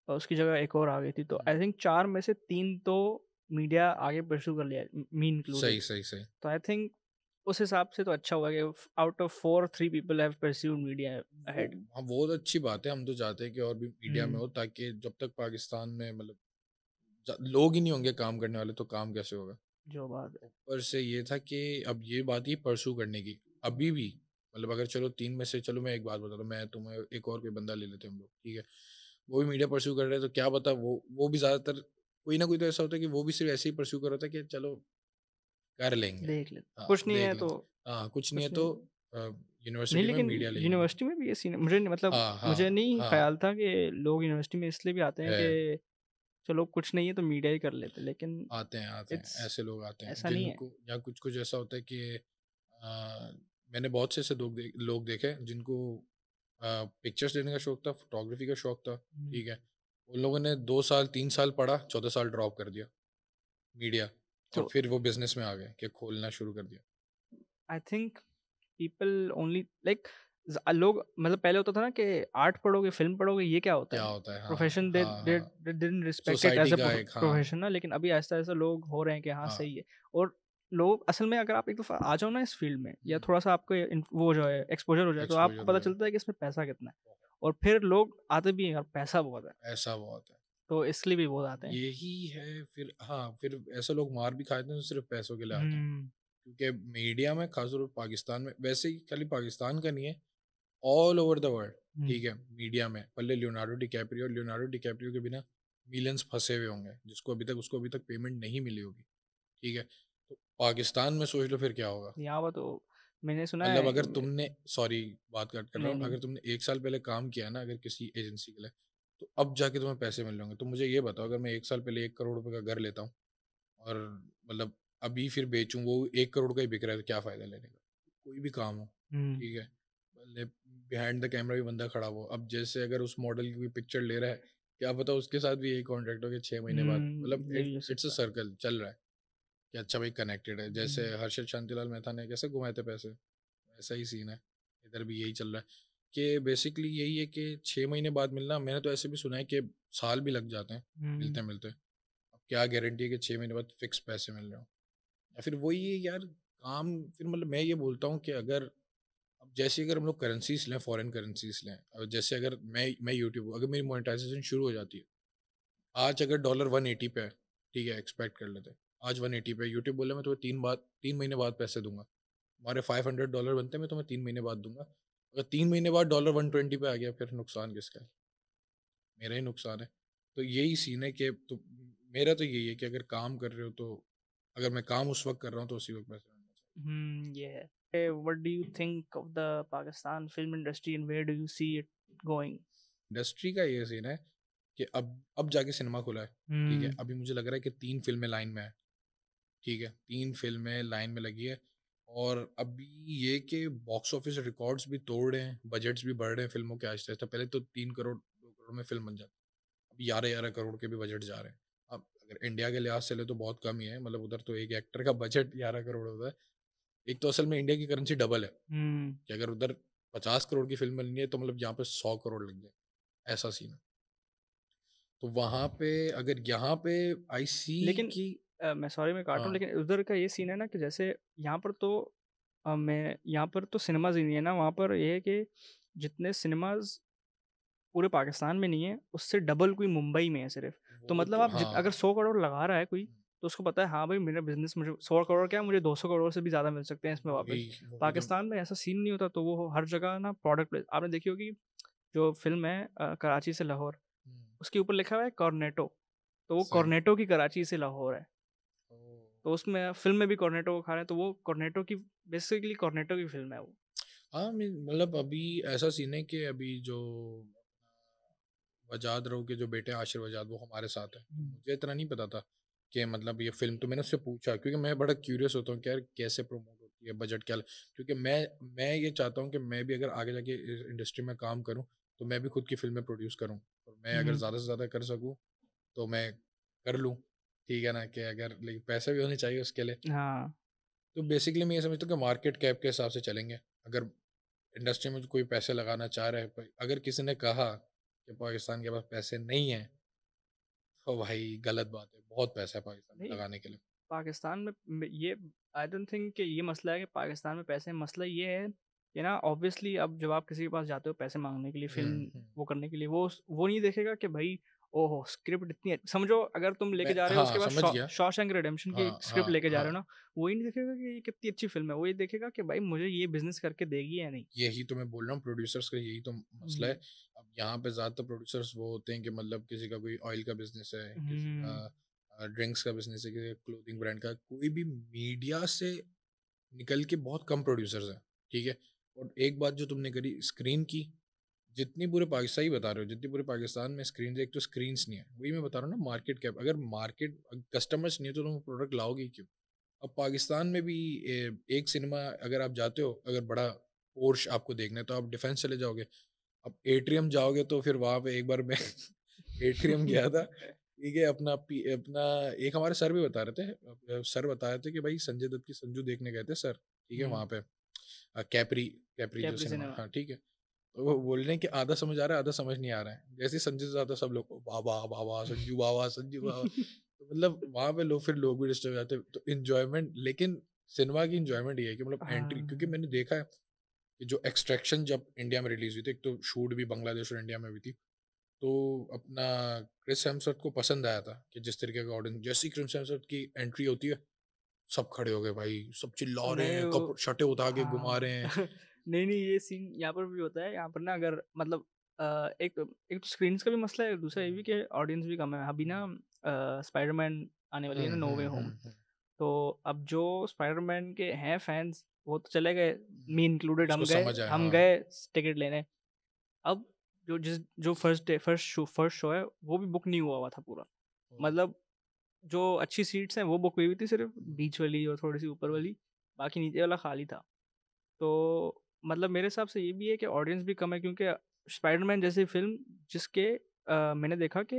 और उसकी जगह एक और आ गई थी। तो हुँ, आई थिंक 4 में से 3 तो मीडिया आगे परस्यू कर लिया है, मी इंक्लूडेड। सही, सही, सही। तो आई थिंक उस हिसाब से तो अच्छा हुआ कि out of 4 3 people have pursued media वो अहेड। हाँ, वो तो अच्छी बात है। हम तो चाहते हैं कि और भी मीडिया में हुँ, हो, ताकि जब तक पाकिस्तान में मतलब लोग ही नहीं होंगे काम करने वाले, तो काम कैसे होगा? जो बात है। ऊपर से ये था कि अब ये बात ही परसू करने की, अभी भी मतलब अगर चलो 3 में से, चलो मैं एक बात बताता हूँ, मैं तुम्हें एक और कोई बंदा ले लेते हैं हम लोग, ठीक है? वो भी मीडिया परस्यू कर रहे हैं, तो क्या पता वो भी ज़्यादातर कोई ना कोई तो ऐसा होता है कि वो भी सिर्फ़ ऐसे ही परस्यू कर रहा था कि चलो कर लेंगे। देख लेते, हाँ, कुछ नहीं है देख तो लेंगे। हाँ, कुछ नहीं है कुछ तो नहीं। अ, नहीं यूनिवर्सिटी में लेकिन मीडिया ले ही लेंगे। यूनिवर्सिटी में भी ये सीन है, मुझे नहीं मतलब हाँ, मुझे हाँ, नहीं हाँ, ख़्याल था कि लोग यूनिवर्सिटी में इसलिए भी आते हैं है। कि चलो कुछ नहीं है तो मीडिया ही कर लेते हैं, लेकिन आते हैं, इट्स ऐसे लोग आते हैं ऐसा नहीं है। जिनको, या कुछ-कुछ ऐसा होता है कि मैंने बहुत से ऐसे लोग देखे हैं जिनको पिक्चर्स लेने का शौक था, फ़ोटोग्राफ़ी का शौक था, हुँ, ठीक है? उन लोगों ने 2 साल, 3 साल पढ़ा, चौथे साल ड्रॉप कर दिया मीडिया, और तो फिर वो बिज़नेस में आ गए कि खोलना शुरू कर दिया। I think people only like लोग मतलब पहले होता था ना कि आर्ट पढ़ोगे, फ़िल्म पढ़ोगे, ये क्या होता क्या है? होता है? हाँ, प्रोफ़ेशन, दे हाँ, दे हाँ। दे didn't respect it society as a का एक हाँ, प्रोफ़ेशन ना, लेकिन अभी ऐसा-ऐसा लोग हो रहे हैं कि हाँ, हाँ। सही है। और लोग असल में, अगर आप एक दफ़ा आ जाओ ना इस फ़ील्ड में, या हुँ, थोड़ा-सा आपको वो जो है एक्सपोज़र हो जाए, तो आपको एक्सपोज़र हो पता जाए। चलता है कि इसमें पैसा कितना है। और फिर लोग आते भी हैं और पैसा बहुत है, ऐसा बहुत है। तो इसलिए भी बहुत आते हैं। यही है फिर हाँ, फिर ऐसे लोग मार भी खाते हैं तो सिर्फ़ पैसों के लिए आते हैं। हुँ, क्योंकि मीडिया में ख़ासतौर पे पाकिस्तान में वैसे ही खाली पाकिस्तान का नहीं है, ऑल ओवर द वर्ल्ड, हुँ, ठीक है? मीडिया में पहले लियोनार्डो डिकैप्रियो के बिना मिलियंस फँसे हुए होंगे, जिसको अभी तक पेमेंट नहीं मिली होगी, ठीक है? तो पाकिस्तान में सोच लो फिर क्या होगा? यहाँ पर तो मैंने सुना मतलब है अगर तुमने सॉरी बात कट कर रहा नहीं, हूँ, नहीं। अगर तुमने 1 साल पहले काम किया ना अगर किसी एजेंसी के लिए, तो अब जाके तुम्हें पैसे मिल रहे होंगे। तो मुझे ये बताओ अगर मैं 1 साल पहले 1 करोड़ रुपए का घर लेता हूँ और मतलब अभी फिर बेचूँ वो 1 करोड़ का ही बिक रहा है तो क्या फ़ायदा लेने का? कोई भी काम हो, हुँ, ठीक है? भले बिहाइंड द कैमरा भी बंदा खड़ा हो, अब जैसे अगर उस मॉडल की कोई पिक्चर ले रहा है, क्या पता उसके साथ भी यही कॉन्ट्रैक्ट हो कि 6 महीने बाद मतलब ये भी हो इट्स अ सकता है। सर्कल चल रहा है कि अच्छा भाई कनेक्टेड है। जैसे हुँ, हर्षद शांतिलाल मेहता ने कैसे घुमाए थे पैसे, वैसा ही सीन है। इधर भी यही चल रहा है कि बेसिकली यही है कि 6 महीने बाद मिलना मैंने तो ऐसे भी सुना है कि साल भी लग जाते हैं हुँ। मिलते-मिलते। अब क्या गारंटी है कि 6 महीने बाद फिक्स पैसे मिल रहे हों? या फिर वही है यार काम फिर मतलब मैं ये बोलता हूँ कि अगर अब जैसे अगर हम लोग करेंसीज़ लें, फॉरेन करेंसीज़ लें जैसे अगर मैं यूट्यूब अगर मेरी मोनेटाइज़ेशन शुरू हो जाती है, आज अगर डॉलर 180 पे है, ठीक है, एक्सपेक्ट कर लेते हैं। आज 180 पे यूट्यूब बोला मैं तुम्हें 3 महीने बाद पैसे दूँगा। तुम्हारे $500 बनते हैं, मैं तुम्हें 3 महीने बाद दूँगा। अगर 3 महीने बाद डॉलर 120 पे आ गया, फिर नुकसान किसका है? मेरा ही नुकसान है। तो यही सीन है कि तो मेरा तो यही है कि अगर काम कर रहे हो तो अगर मैं काम उस वक़्त कर रहा हूँ, तो उसी वक़्त पैसे मिलना चाहिए। ये है। What do you think of the Pakistan film industry and where do you see it going? Industry का ये सीन है कि अब जाके सिनेमा खुला है, ठीक है? हुँ, अभी मुझे लग रहा है कि 3 फ़िल्में लाइन में हैं, ठीक है? 3 फ़िल्में लाइन में लगी है और अभी ये कि बॉक्स ऑफिस रिकॉर्ड्स भी तोड़ रहे हैं, बजट्स भी बढ़ रहे हैं फ़िल्मों के आहिस्ता-आहिस्ता। पहले तो 3 करोड़, 2 करोड़ में फ़िल्म बन जाती, अब 11-11 करोड़ के भी बजट जा रहे हैं। अब अगर इंडिया के लिहाज से ले तो बहुत कम ही है, मतलब उधर तो एक एक्टर का बजट 11 करोड़ होता है। एक तो असल में इंडिया की करेंसी डबल है, हुँ। कि अगर उधर 50 करोड़ की फ़िल्म बननी है तो मतलब यहाँ पे 100 करोड़ लग जाए, ऐसा सीन है। तो वहाँ पे अगर यहाँ पे आई सी लेकिन कि मैं सॉरी मैं काट रहा हूँ, हाँ, लेकिन उधर का ये सीन है ना कि जैसे यहाँ पर तो मैं यहाँ पर तो सिनेमाज़ ही नहीं है ना, वहाँ पर ये है कि जितने सिनेमाज़ पूरे पाकिस्तान में नहीं है, उससे डबल कोई मुंबई में है सिर्फ़। तो वो मतलब तो आप जित अगर हाँ, 100 करोड़ लगा रहा है कोई, तो उसको पता है हाँ भाई मेरा बिज़नेस, मुझे 100 करोड़ क्या, मुझे 200 करोड़ से भी ज़्यादा मिल सकते हैं इसमें वही वापस। वही तो पाकिस्तान में ऐसा सीन नहीं होता, तो वो हर जगह ना प्रोडक्ट प्लेस आपने देखी होगी, जो फ़िल्म है कराची से लाहौर, हुँ, उसके ऊपर लिखा हुआ है कॉर्नेटो, तो वो सही। कॉर्नेटो की कराची से लाहौर है। ओह! तो उसमें फ़िल्म में भी कॉर्नेटो को खा रहे हैं, तो वो कॉर्नेटो की, बेसिकली कॉर्नेटो की फ़िल्म है वो। हाँ, मतलब अभी ऐसा सीन है कि अभी जो वजाद राव के जो बेटे हैं आशिर वजाद वो हमारे साथ हैं। तो हुँ। मुझे इतना नहीं पता था कि मतलब ये फ़िल्म तो मैंने उससे पूछा क्योंकि मैं बड़ा क्यूरियस होता हूँ कि यार कैसे प्रमोट होती है, बजट क्या ल क्योंकि मैं ये चाहता हूँ कि मैं भी अगर आगे जाके इस इंडस्ट्री में काम करूँ, तो मैं भी खुद की फ़िल्में प्रोड्यूस करूँ। और मैं अगर हुँ, ज़्यादा से ज़्यादा कर सकूँ, तो मैं कर लूँ। ठीक है ना? कि अगर लेकिन पैसे भी होने चाहिए उसके लिए। हाँ। तो बेसिकली मैं ये समझता हूँ कि मार्केट कैप के हिसाब से चलेंगे। अगर इंडस्ट्री में कोई पैसे लगाना चाह रहा है, प अगर किसी ने कहा कि पाकिस्तान के पास पैसे नहीं हैं, तो भाई गलत बात है। बहुत पैसा है पाकिस्तान में नहीं, लगाने के लिए। पाकिस्तान में ये आई डोंट थिंक कि ये मसला है कि पाकिस्तान में पैसे हैं। मसला ये है कि ना, ऑब्वियसली अब जब आप किसी के पास जाते हो पैसे माँगने के लिए, फ़िल्म हुँ, हुँ। वो करने के लिए, वो नहीं देखेगा कि भाई ओहो! स्क्रिप्ट इतनी समझो, अगर तुम लेके मैं जा रहे हो उसके हाँ, बाद समझ गया। शॉशैंक रिडेम्पशन की हाँ, एक स्क्रिप्ट हाँ, लेके जा रहे हो हाँ। ना, वो ही नहीं देखेगा कि ये कितनी अच्छी फ़िल्म है। वो ये देखेगा कि भाई मुझे ये बिज़नेस करके देगी या नहीं। यही तो मैं बोल रहा हूँ प्रोड्यूसर्स का यही तो मसला हुँ, है। अब यहाँ पे ज़्यादातर प्रोड्यूसर्स वो होते हैं कि मतलब किसी का कोई ऑयल का बिज़नेस है, किसी का हुँ, ड्रिंक्स का बिज़नेस है, किसी का क्लोथिंग ब्रांड का। कोई भी मीडिया से निकल के बहुत कम प्रोड्यूसर्स हैं, ठीक है? और एक बात जो तुमने करी स्क्रीन की, जितनी पूरे पाकिस्तान ही बता रहे हो, जितनी पूरे पाकिस्तान में स्क्रीन्स एक तो स्क्रीन्स नहीं है। वही मैं बता रहा हूँ ना मार्केट कैप अगर मार्केट कस्टमर्स नहीं है तो तुम प्रोडक्ट लाओगे ही क्यों? अब पाकिस्तान में भी एक सिनेमा अगर आप जाते हो, अगर बड़ा पोर्श आपको देखना है तो आप डिफेंस चले जाओगे। अब एट्रियम जाओगे तो फिर वहाँ पे एक बार मैं एट्रियम गया था, ठीक है? अपना एक हमारे सर भी बता रहे थे सर बता रहे थे कि भाई संजय दत्त की संजू देखने गए थे सर, ठीक है? हुँ, वहाँ पे। कैप्री कैप्री जो कैप्री सिनेमा, सिनेमा। हाँ ठीक है। तो वो बोल रहे हैं कि आधा समझ आ रहा है आधा समझ नहीं आ रहा है, जैसे ही संजय दत्त आता सब लोग बाबा बाबा संजू बाबा संजू बाबा, तो मतलब वहाँ पे लोग, फिर लोग भी डिस्टर्ब हो जाते हैं, तो इंजॉयमेंट, लेकिन सिनेमा की इंजॉयमेंट ये है कि मतलब एंट्री, क्योंकि हाँ, मैंने देखा है कि जो एक्सट्रैक्शन जब इंडिया में रिलीज हुई थी, एक तो शूट भी बांग्लादेश और इंडिया में हुई थी, तो अपना क्रिस हेम्सवर्थ को पसंद आया था कि जिस तरीके का ऑडियंस, जैसी क्रिस हेम्सवर्थ की एंट्री होती है सब खड़े हो गए भाई, सब चिल्ला रहे नहीं हैं, वो, कपड़े शर्टें उतार के घुमा हाँ। रहे हैं। नहीं, नहीं, ये सीन यहाँ पर भी होता है। यहाँ पर ना अगर मतलब एक एक तो स्क्रीन्स का भी मसला है, दूसरा ये भी कि ऑडियंस भी कम है। अभी ना स्पाइडरमैन आने वाली है ना, नो वे होम। हम्म। तो अब जो स्पाइडरमैन के हैं फैंस, वो तो चले गए, मी इंक्लूडेड। उसको समझ आए, हम हाँ। गए टिकट लेने। अब जो फर्स्ट शो है, वो भी बुक नहीं हुआ हुआ था पूरा। मतलब जो अच्छी सीट्स हैं वो बुक हुई हुई थी, सिर्फ बीच वाली और थोड़ी सी ऊपर वाली, बाकी नीचे वाला खाली था। तो मतलब मेरे हिसाब से ये भी है कि ऑडियंस भी कम है, क्योंकि स्पाइडरमैन जैसी फिल्म जिसके मैंने देखा कि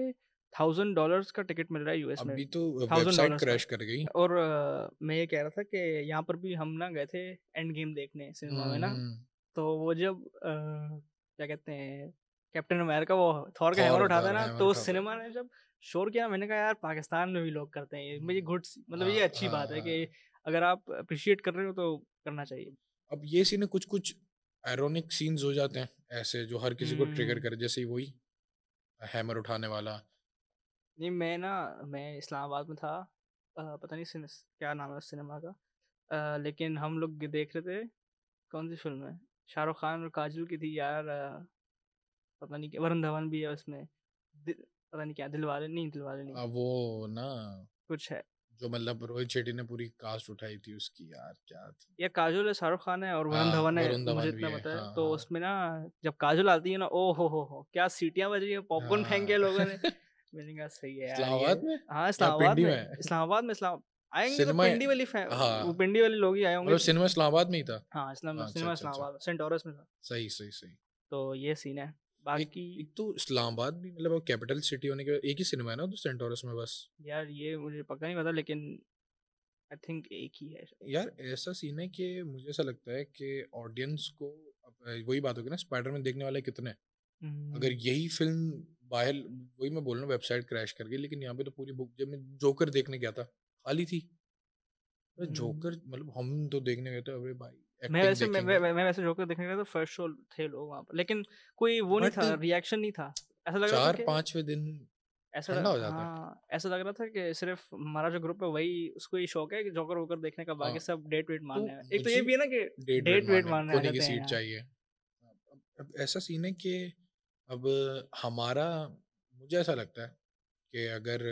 $1000 का टिकट मिल रहा है यूएस में, अभी तो थाउजेंड वेबसाइट डॉलर्स का। क्रैश कर गई। और मैं ये कह रहा था कि यहाँ पर भी हम ना गए थे एंड गेम देखने सिनेमा में ना। हम्म। तो वो जब क्या कहते हैं, कैप्टन अमेरिका वो थॉर का हैमर थॉर उठाता है थॉर ना, हैमर तो उठाता है। सिनेमा ने जब शोर किया, मैंने कहा यार पाकिस्तान में भी लोग करते हैं ये, मुझे मतलब हाँ ये अच्छी हाँ बात है कि हाँ। अगर आप अप्रिशिएट कर रहे हो तो करना चाहिए। अब ये सीन कुछ कुछ आयरॉनिक सीन्स हो जाते हैं ऐसे, जो हर किसी को ट्रिगर हम्म। करे, जैसे वही हैमर उठाने वाला। नहीं, मैं इस्लामाबाद में था। पता नहीं क्या नाम है उस सिनेमा का। लेकिन हम लोग देख रहे थे, कौन सी फिल्म है, शाहरुख खान और काजल की थी यार। पता नहीं क्या, वरुण धवन भी है उसमें। पता नहीं क्या, दिलवाले नहीं, वो ना, कुछ है। जो मतलब रोहित शेट्टी ने पूरी कास्ट उठाई थी उसकी, यार क्या थी। या काजोल है, शाहरुख खान है और वरुण हाँ धवन है, वरुण मुझे धवन भी इतना है, पता है। हाँ तो हाँ उसमें ना जब काजोल आती है ना, ओ हो, क्या सीटियां बज रही है, पॉपकॉर्न फेंके हैं हाँ। लोगों ने। मैंने कहा सही है यार ये। इस्लामाबाद में हाँ, या इस्लामाबाद पिंडी में। में? इस्लाम आएंगे तो सिनेमा, वो हाँ पिंडी वाले लोग ही आए होंगे। मतलब सिनेमा इस्लामाबाद में ही था। हाँ, इस्लाम हाँ, अच्छा सिनेमा अच्छा अच्छा। इस्लामाबाद सेंट ऑरेंस में था। सही सही सही। तो ये सीन है। एक बाकी एक तो इस्लामाबाद भी मतलब कैपिटल सिटी होने के बाद एक ही सिनेमा है ना तो सेंटोरस में बस। यार ये मुझे पक्का नहीं पता, लेकिन आई थिंक एक ही है शायद। यार ऐसा सीन है कि मुझे ऐसा लगता है कि ऑडियंस को, अब वही बात होगी ना, स्पाइडरमैन देखने वाले कितने हैं? अगर हम्म। यही फिल्म बाहर, वही मैं बोल रहा हूँ, वेबसाइट क्रैश कर गई, लेकिन यहाँ पे तो पूरी बुक, जब मैं जोकर देखने गया था खाली थी। अरे हम्म। जोकर मतलब हम तो देखने गए थे, अरे भाई एक्टिंग देखेंगे, मैं वैसे जोकर देखने गया था, फर्स्ट शो थे लोग वहाँ पर, लेकिन कोई वो नहीं बट था, रिएक्शन नहीं था। ऐसा लग रहा था चार कि पांचवें दिन ठंडा हो जाता है। हाँ, ऐसा लग रहा था कि सिर्फ हमारा जो ग्रुप है वही, उसको ही शौक है कि जोकर वोकर देखने का, हाँ, बाकी सब डेट वेट तो मारने हैं। एक तो ये मुझे भी है ना कि डेट वेट डेट वेट मारने मारने आ कोने की जाते हैं सीट यहाँ। चाहिए। अब ऐसा सीन है कि अब हमारा, मुझे ऐसा लगता है कि अगर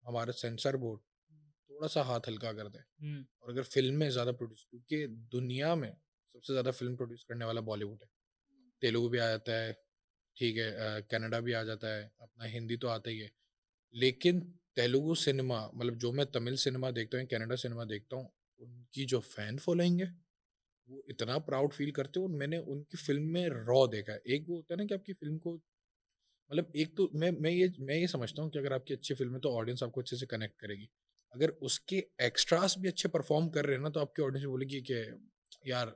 हमारा सेंसर बोर्ड थोड़ा सा हाथ हल्का कर दे, हम्म। और अगर फिल्में ज़्यादा प्रोड्यूस, क्योंकि दुनिया में सबसे ज़्यादा फिल्म प्रोड्यूस करने वाला बॉलीवुड है। तेलुगु भी आ जाता है, ठीक है, कन्नड़ा भी आ जाता है, अपना हिंदी तो आता ही है, लेकिन तेलुगु सिनेमा, मतलब जो मैं तमिल सिनेमा देखता हूँ, कन्नड़ा सिनेमा देखता हूँ, उनकी जो फैन फॉलोइंग है, वो इतना प्राउड फील करते हो। और मैंने उनकी फिल्म में रॉ देखा है। एक वो होता है ना कि आपकी फिल्म को, मतलब एक तो मैं ये समझता हूँ कि अगर आपकी अच्छी फिल्म है तो ऑडियंस आपको अच्छे से कनेक्ट करेगी। अगर उसके एक्स्ट्रास भी अच्छे परफॉर्म कर रहे हैं ना, तो आपकी ऑडियंस बोलेगी कि यार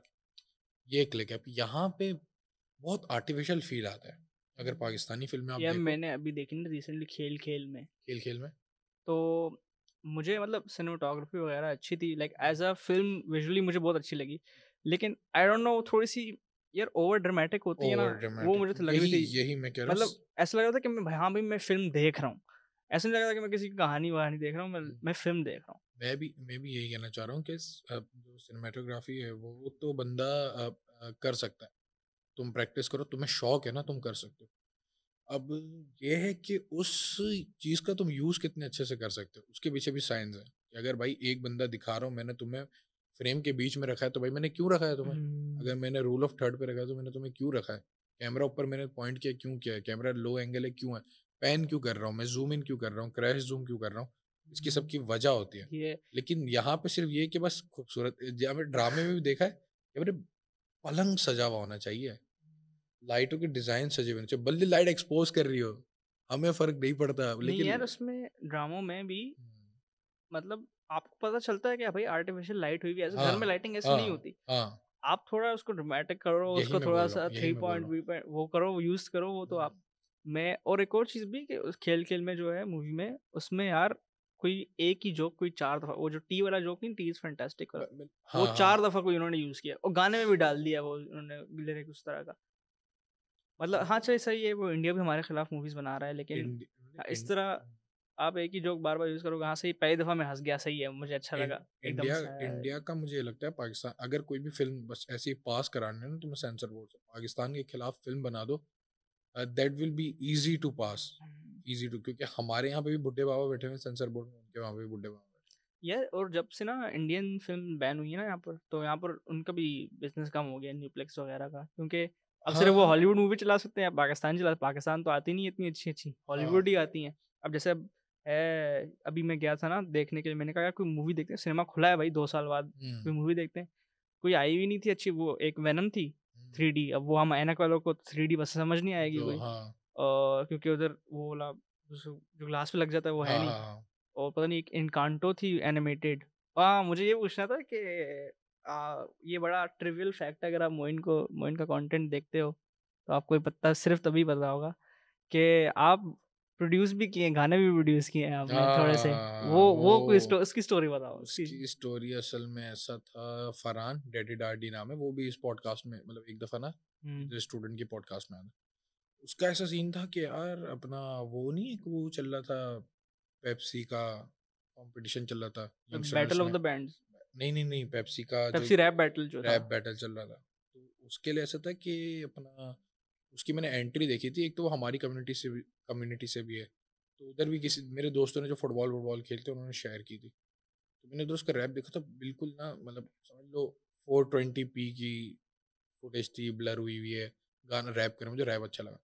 ये क्लिक है। अब यहाँ पे बहुत आर्टिफिशियल फील आता है। अगर पाकिस्तानी फिल्में आप यार देखो, मैंने अभी देखी ना रिसेंटली, खेल खेल में। खेल खेल में, तो मुझे मतलब सिनेमाटोग्राफी वगैरह अच्छी थी, like as a film visually मुझे बहुत अच्छी लगी। लेकिन आई डोंट नो, थोड़ी सी यार ओवर ड्रामेटिक होती है ना, ओवर वो ड्रामेटिक, मुझे तो लग रही यही थी। यही मैं कह रहा मतलब हूँ। ऐसा लग रहा था कि मैं, हाँ भाई मैं फिल्म देख रहा हूँ। ऐसा नहीं लग रहा था कि मैं किसी की कहानी वहानी देख रहा हूँ, मैं फिल्म देख रहा हूँ। मैं भी यही कहना चाह रहा हूँ कि जो सिनेमेटोग्राफी है वो तो बंदा कर सकता है। तुम प्रैक्टिस करो, तुम्हें शौक है ना, तुम कर सकते हो। अब ये है कि उस चीज़ का तुम यूज़ कितने अच्छे से कर सकते हो, उसके पीछे भी साइंस है कि अगर भाई एक बंदा दिखा रहा हूँ, मैंने तुम्हें फ्रेम के बीच में रखा है, तो भाई मैंने क्यों रखा है तुम्हें? हम्म। अगर मैंने रूल ऑफ थर्ड पे रखा है तो मैंने तुम्हें क्यों रखा है? कैमरा ऊपर मैंने पॉइंट किया, क्यों किया है? कैमरा लो एंगल है, क्यों है? पैन क्यों कर रहा हूँ मैं? जूम इन क्यों कर रहा हूँ? क्रैश जूम क्यों कर रहा हूँ? इसकी सबकी वजह होती है। ये लेकिन यहाँ पे सिर्फ ये कि बस खूबसूरत, जहाँ पे ड्रामे में भी देखा है कि मेरे पलंग सजा हुआ होना चाहिए, लाइटों के डिजाइन सजे हुए होने चाहिए, बल्कि लाइट एक्सपोज कर रही हो, हमें फर्क नहीं पड़ता, नहीं लेकिन यार, उसमें ड्रामों में भी मतलब आपको पता चलता है कि भाई आर्टिफिशियल लाइट हुई भी, ऐसे घर में हाँ लाइटिंग ऐसी हाँ नहीं होती। हाँ आप थोड़ा उसको ड्रामेटिक करो, यही उसको मैं बोल रहा थोड़ा-सा हूँ, यही थ्री मैं बोल पॉइंट रहा हूँ। वी पॉइंट वो करो, वो यूज़ करो, वो तो हुँ, आप मैं और एक और चीज़ भी कि उस खेल-खेल में जो है मूवी में, उसमें यार कोई एक ही जोक कोई 4 दफ़ा वो जो टी वाला जोक नहीं, टी इज़ फैंटास्टिक वाला, वो हाँ, 4 हाँ। दफ़ा कोई उन्होंने यूज़ किया और गाने में भी डाल दिया वो उन्होंने लिरिक उस तरह का। मतलब हाँ, चलिए सही है, वो इंडिया भी हमारे खिलाफ मूवीज़ बना रहा है, लेकिन इंड इस इंड तरह आप एक ही जोक बार-बार यूज़ करोगे, हाँ, सही पहली दफ़ा मैं हँस गया, सही है, मुझे अच्छा इन लगा, एकदम इंडिया से आया। इंडिया का मुझे ये लगता है पाकिस्तान अगर कोई भी फ़िल्म बस ऐसे ही पास करानी है ना तुम्हें सेंसर बोर्ड से, पाकिस्तान के खिलाफ फ़िल्म बना दो that will be easy to pass, easy to क्योंकि हमारे यहाँ पे भी बुड्ढे बाबा बैठे हुए हैं सेंसर बोर्ड में, उनके वहाँ पे भी बुड्ढे बाबा बैठे यार और जब से ना इंडियन फ़िल्म बैन हुई है ना यहाँ पर, तो यहाँ पर उनका भी बिज़नेस कम हो गया न्यूप्लेक्स वगैरह का, क्योंकि अब हैं। सिर्फ़ वो हाँ, हॉलीवुड मूवी चला सकते हैं या पाकिस्तान तो आती नहीं है इतनी अच्छी-अच्छी, हाँ। हॉलीवुड ही आती हैं। अब जैसे अब है अभी मैं गया था ना देखने के लिए, मैंने कहा यार कोई मूवी देखते हैं, सिनेमा खुला है भाई 2 साल बाद, हुँ, कोई मूवी देखते हैं। कोई आई हुई नहीं थी अच्छी, वो एक वेनम थी हुँ। 3D, अब वो हम ऐनक वालों को 3D बस समझ नहीं आएगी जो कोई, हाँ। क्योंकि उधर वो वाला जो ग्लास पे लग जाता है वो है हाँ, नहीं। हाँ, हाँ। और पता नहीं एक एनकांटो थी एनिमेटेड। हाँ, मुझे ये पूछना था कि ये बड़ा ट्रिवियल फैक्ट है, अगर आप मोइन का कंटेंट देखते हो, तो आपको ये पता सिर्फ़ तभी पता होगा कि आप प्रोड्यूस भी किए हैं, गाने भी प्रोड्यूस किए हैं आपने हाँ, थोड़े हाँ, से। हाँ, हाँ, वो कोई वो उसकी स्टोरी बताओ उसकी। उसकी स्टोरी असल में ऐसा था, फरहान डैडी डाडी नाम है, वो भी इस पॉडकास्ट में मतलब एक दफ़ा ना हुँ, स्टूडेंट की पॉडकास्ट में आया था। उसका ऐसा सीन था कि यार अपना वो नहीं एक वो चल रहा था पेप्सी का कंपटीशन चल रहा था यंगस्टर्स बैटल ऑफ में। द बैंड्स, नहीं, नहीं, नहीं, पेप्सी का जो पेप्सी रैप बैटल जो था। रैप बैटल चल रहा था। तो उसके लिए ऐसा था कि अपना उसकी मैंने एंट्री देखी थी। एक तो वो हमारी कम्युनिटी से भी है। तो उधर भी किसी मेरे दोस्तों ने जो फुटबॉल-वुटबॉल खेलते हैं उन्होंने शेयर की थी। तो मैंने उधर उसका रैप देखा था बिल्कुल ना मतलब समझ लो 420p की फुटेज थी, ब्लर हुई हुई है, गाना रैप कर रहा है, मुझे रैप अच्छा लगा।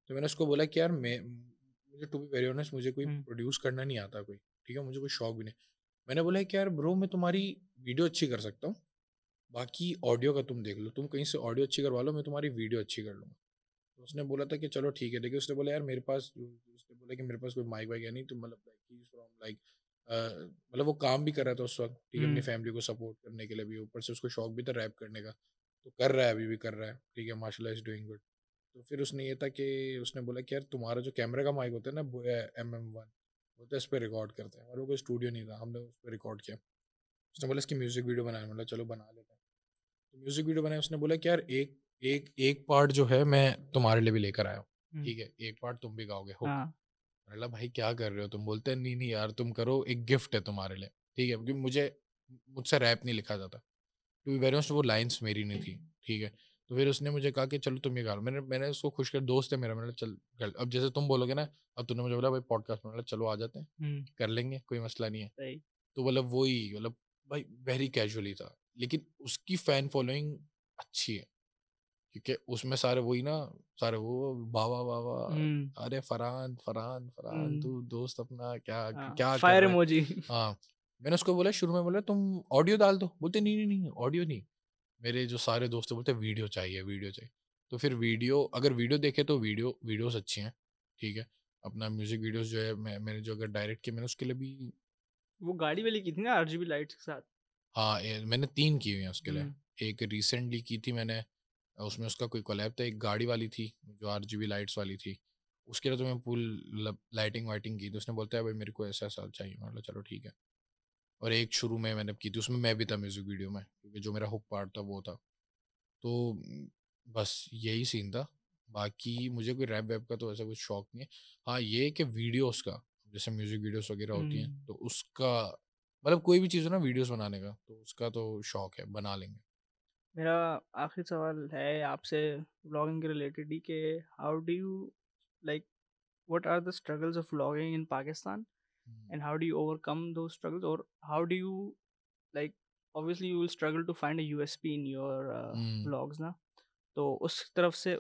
तो मैंने उसको बोला कि यार मुझे टू बी वेरी ऑनेस्ट मुझे कोई हुँ, प्रोड्यूस करना नहीं आता कोई, ठीक है? मुझे कोई शौक भी नहीं। मैंने बोला कि यार ब्रो मैं तुम्हारी वीडियो अच्छी कर सकता हूँ, बाकी ऑडियो का तुम देख लो, तुम कहीं से ऑडियो अच्छी करवा लो, मैं तुम्हारी वीडियो अच्छी कर लूँगा। तो उसने बोला था कि चलो ठीक है, देखिए उसने बोला यार मेरे पास उसने बोला कि मेरे पास कोई माइक वाइक है नहीं, तो मतलब like he is from like मतलब वो काम भी कर रहा था उस वक़्त, ठीक है? अपनी हुँ, फैमिली को सपोर्ट करने के लिए भी, ऊपर से उसको शौक भी था रैप करने का, तो कर रहा है, अभी भी कर रहा है, ठीक है? माशाल्लाह इज़ डूइंग गुड। तो फिर उसने ये था कि उसने बोला कि यार तुम्हारा जो कैमरे का माइक होता है ना वो MM1 वो तो इस पे रिकॉर्ड करते हैं, हमारे कोई स्टूडियो नहीं था, हमने उस पे रिकॉर्ड किया। उसने बोला इसकी म्यूज़िक वीडियो बनाना, मैंने चलो बना लेते हैं। तो म्यूज़िक वीडियो बनाई, उसने बोला कि यार एक एक एक पार्ट जो है मैं तुम्हारे लिए भी लेकर आया हूँ, हुँ, ठीक है? एक पार्ट तुम भी गाओगे हुक। हाँ, मैंने बोला भाई क्या कर रहे हो तुम? बोलते हैं नहीं, नहीं यार तुम करो, एक गिफ्ट है तुम्हारे लिए, ठीक है? क्योंकि मुझसे रैप नहीं लिखा जाता। टू बी वेरी ऑनेस्ट वो लाइन्स मेरी नहीं थी, ठीक है? तो फिर उसने मुझे कहा कि चलो तुम ये गा लो। मैंने मैंने उसको खुश कर दोस्त है मेरा, मैंने कहा चल कर अब जैसे तुम बोलोगे ना, अब तूने मुझे बोला भाई पॉडकास्ट में, मैंने कहा चलो आ जाते हैं, हुँ, कर लेंगे, कोई मसला नहीं है। सही। तो मतलब वही मतलब भाई वेरी कैजुअली था, लेकिन उसकी फैन फॉलोइंग अच्छी है, क्योंकि उसमें सारे वही ना, सारे वो वाह वाह वाह, हुँ, अरे फरहान फरहान फरहान हुँ, तू दोस्त अपना क्या हाँ, क्या कर फायर रहा है। इमोजी। हाँ, मैंने उसको बोला शुरू में, बोला तुम ऑडियो डाल दो, बोलते नहीं नहीं नहीं ऑडियो नहीं। मेरे जो सारे दोस्त हैं बोलते वीडियो चाहिए वीडियो चाहिए। तो फिर वीडियो अगर वीडियो देखे तो वीडियोस अच्छी हैं, ठीक है? अपना म्यूजिक वीडियोस जो है मैंने जो अगर डायरेक्ट किया मैंने उसके लिए भी वो गाड़ी वाली की थी ना आरजीबी लाइट्स के साथ? हाँ मैंने 3 की हुई हैं उसके लिए। हुँ, एक रिसेंटली की थी मैंने, उसमें उसका कोई कोलैब था, एक गाड़ी वाली थी जो RGB लाइट्स वाली थी। उसके लिए तो मैं फुल लाइटिंग वाइटिंग की थी। उसने बोलता है भाई मेरे को ऐसा चाहिए, मैंने बोला चलो ठीक है। और एक शुरू में मैंने की थी, उसमें मैं भी था म्यूजिक वीडियो में, क्योंकि जो मेरा हुक पार्ट था वो था। तो बस यही सीन था। बाकी मुझे कोई रैप वैप का तो ऐसा कुछ शौक नहीं है। हाँ, ये है कि वीडियोज़ का, जैसे म्यूज़िक वीडियोज़ वगैरह होती हैं, हुँ। तो उसका मतलब कोई भी चीज़ हो ना वीडियोज़ बनाने का, तो उसका तो शौक है, बना लेंगे। मेरा आखिरी सवाल है आपसे व्लॉगिंग के रिलेटेड ही कि how do you like what are the struggles of vlogging in Pakistan um, and how do you overcome those struggles और how do you like obviously you will struggle to find a USP in your um, vlogs ना, तो उस तरफ से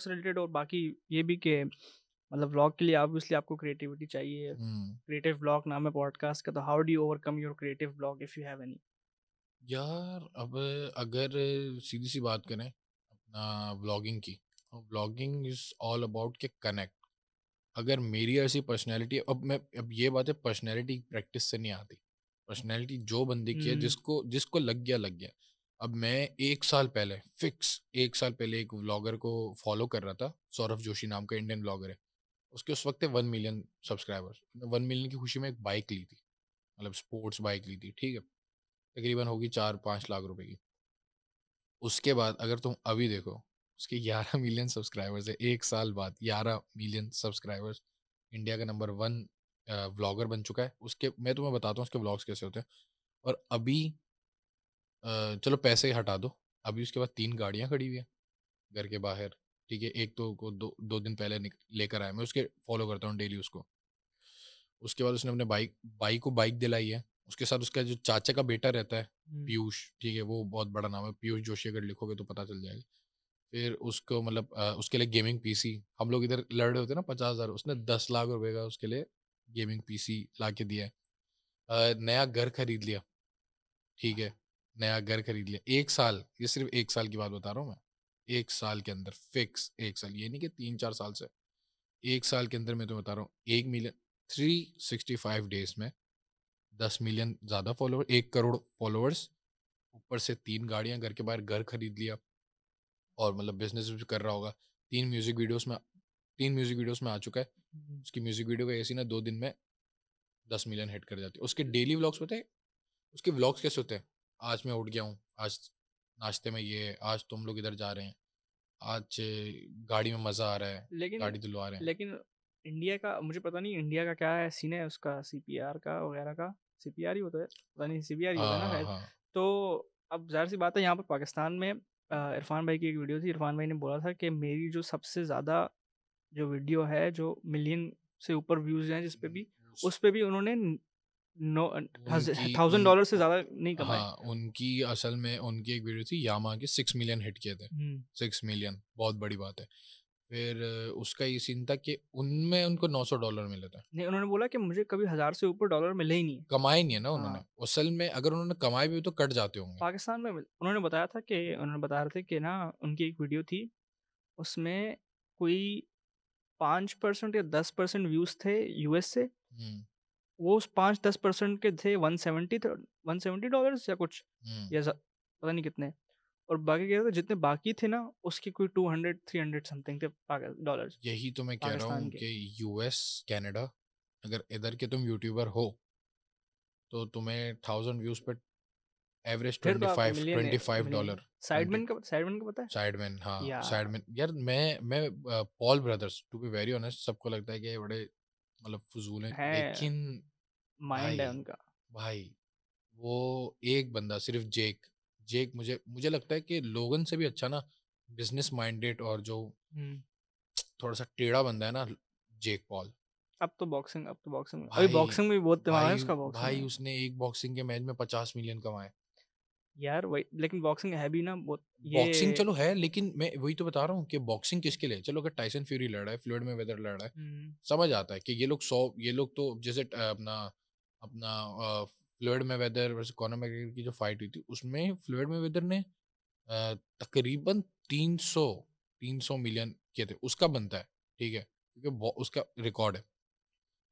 रिलेटेड और बाकी ये भी कि मतलब व्लॉग के लिए ऑब्वियसली आपको क्रिएटिविटी चाहिए, हुँ। क्रिएटिव ब्लॉग नाम है पॉडकास्ट का, तो how do you overcome your creative blog if you have any? यार अब अगर सीधी-सी बात करें अपना व्लॉगिंग की, व्लॉगिंग इज़ ऑल अबाउट के कनेक्ट। अगर मेरी ऐसी पर्सनैलिटी अब ये बात है पर्सनैलिटी प्रैक्टिस से नहीं आती। पर्सनैलिटी जो बंदे की है हुँ, जिसको जिसको लग गया, लग गया। अब मैं 1 साल पहले फिक्स 1 साल पहले एक व्लॉगर को फॉलो कर रहा था, सौरभ जोशी नाम का इंडियन व्लॉगर है। उसके उस वक्त 1 मिलियन सब्सक्राइबर्स। 1 मिलियन की खुशी में एक बाइक ली थी, मतलब स्पोर्ट्स बाइक ली थी, ठीक है, तकरीबन होगी 4-5 लाख रुपए की। उसके बाद अगर तुम अभी देखो, उसके 11 मिलियन सब्सक्राइबर्स है, 1 साल बाद 11 मिलियन सब्सक्राइबर्स। इंडिया का नंबर 1 व्लॉगर बन चुका है। उसके मैं तुम्हें बताता हूँ उसके व्लॉग्स कैसे होते हैं। और अभी चलो पैसे ही हटा दो, अभी उसके बाद 3 गाड़ियाँ खड़ी हुई है घर के बाहर, ठीक है। एक तो को 2 दिन पहले लेकर आया, मैं उसके फॉलो करता हूँ डेली उसको। उसके बाद उसने अपने बाइक को बाइक दिलाई है। उसके साथ उसका जो चाचा का बेटा रहता है, पीयूष, ठीक है, वो बहुत बड़ा नाम है, पीयूष जोशी, अगर लिखोगे तो पता चल जाएगा। फिर उसको मतलब उसके लिए गेमिंग पीसी, हम लोग इधर लड़ रहे होते हैं ना 50,000, उसने 10 लाख रुपए का उसके लिए गेमिंग पीसी ला के दिया है। नया घर खरीद लिया, ठीक है, नया घर खरीद लिया। 1 साल, ये सिर्फ 1 साल की बात बता रहा हूँ मैं। 1 साल के अंदर, फिक्स 1 साल, ये नहीं कि 3-4 साल से, 1 साल के अंदर मैं तुम्हें बता रहा हूँ 1 मिलियन, 365 डेज में 10 मिलियन ज्यादा फॉलोवर, 1 करोड़ फॉलोअर्स, ऊपर से 3 गाड़ियां, घर के बाहर घर खरीद लिया, और मतलब बिजनेस भी कर रहा होगा। 3 म्यूजिक वीडियोस में आ चुका है। उसकी म्यूजिक वीडियो का ऐसी ना 2 दिन में 10 मिलियन हिट कर जाती है। उसके डेली व्लॉग्स पता है, उसके व्लॉग्स कैसे होते हैं? आज मैं उठ गया हूँ, आज नाश्ते में ये है, आज तुम लोग इधर जा रहे हैं, आज गाड़ी में मजा आ रहा है, लेकिन गाड़ी दिलवा रहे हैं। लेकिन इंडिया का मुझे पता नहीं, इंडिया का क्या है सीन है उसका, सीपीआर का वगैरह का। सीपीआर ही होता है, पता नहीं, सीपीआर ही होता है हाँ ना हाँ शायद। हाँ। तो अब जाहिर सी बात है, यहाँ पर पाकिस्तान में इरफान भाई की एक वीडियो थी। इरफान भाई ने बोला था कि मेरी जो सबसे ज़्यादा जो वीडियो है, जो मिलियन से ऊपर व्यूज़ हैं जिस पे भी, उस पे भी उन्होंने नो उनकी थाउजेंड उन डॉलर से ज़्यादा नहीं कमाए। हाँ, उनकी असल में उनकी एक वीडियो थी यामा के, 6 मिलियन हिट किए थे। हम्म। 6 मिलियन बहुत बड़ी बात है। फिर उसका ये सीन था कि उनमें उनको $900 मिले थे। नहीं, उन्होंने बोला कि मुझे कभी 1000 से ऊपर डॉलर मिले ही नहीं है। कमाए नहीं है ना उन्होंने, हाँ, असल में अगर उन्होंने कमाए भी तो कट जाते होंगे। पाकिस्तान में उन्होंने बताया था कि उन्होंने बता रहे थे कि ना, उनकी एक वीडियो थी, उसमें कोई 5% या 10% व्यूज़ थे यूएस से। हम्म वो उस 5-10% के थे 170 डॉलर्स या कुछ, हम्म। या पता नहीं कितने। और बाकी क्या था, जितने बाकी थे ना, उसके कोई 200-300 समथिंग थे डॉलर्स यही तो मैं कह रहा पाकिस्तान हूँ के। कि यूएस, कनाडा, अगर इधर के तुम यूट्यूबर हो तो तुम्हें 1000 व्यूज पे एवरेज फिर तो ट्वेंटी आप five twenty millionaire five millionaire. Dollar Sidemen का पता है? साइडमैन, हाँ यार, साइडमैन यार। मैं Paul brothers, to be very honest, सबको लगता है कि ये बड़े मतलब फजूल हैं, है, लेकिन माइंड भाई, है उनका। भाई वो एक बंदा सिर्फ जेक, जेक मुझे मुझे लगता है कि लोगन से भी अच्छा ना बिजनेस माइंडेड, और जो हम्म। थोड़ा सा टेढ़ा बंदा है ना, जेक पॉल। अब तो बॉक्सिंग अभी भाई, बॉक्सिंग में भी बहुत दिमाग है भाई उसका, बॉक्सिंग भाई में। उसने एक बॉक्सिंग के मैच में 50 मिलियन कमाए। यार वही, लेकिन बॉक्सिंग है भी ना बहुत ये। बॉक्सिंग चलो है, लेकिन मैं वही तो बता रहा हूँ कि बॉक्सिंग किसके लिए? चलो अगर टाइसन फ्यूरी लड़ रहा है, फ्लोइड मैवेदर लड़ रहा है, हम्म। समझ आता है कि ये लोग तो जैसे अपना अपना फ्लोइड मैवेदर वर्सेस कॉनर मैकग्रेगर की जो फाइट हुई थी, उसमें फ्लोइड मैवेदर ने तकरीबन 300 मिलियन किए थे, उसका बनता है, ठीक है, क्योंकि उसका रिकॉर्ड है।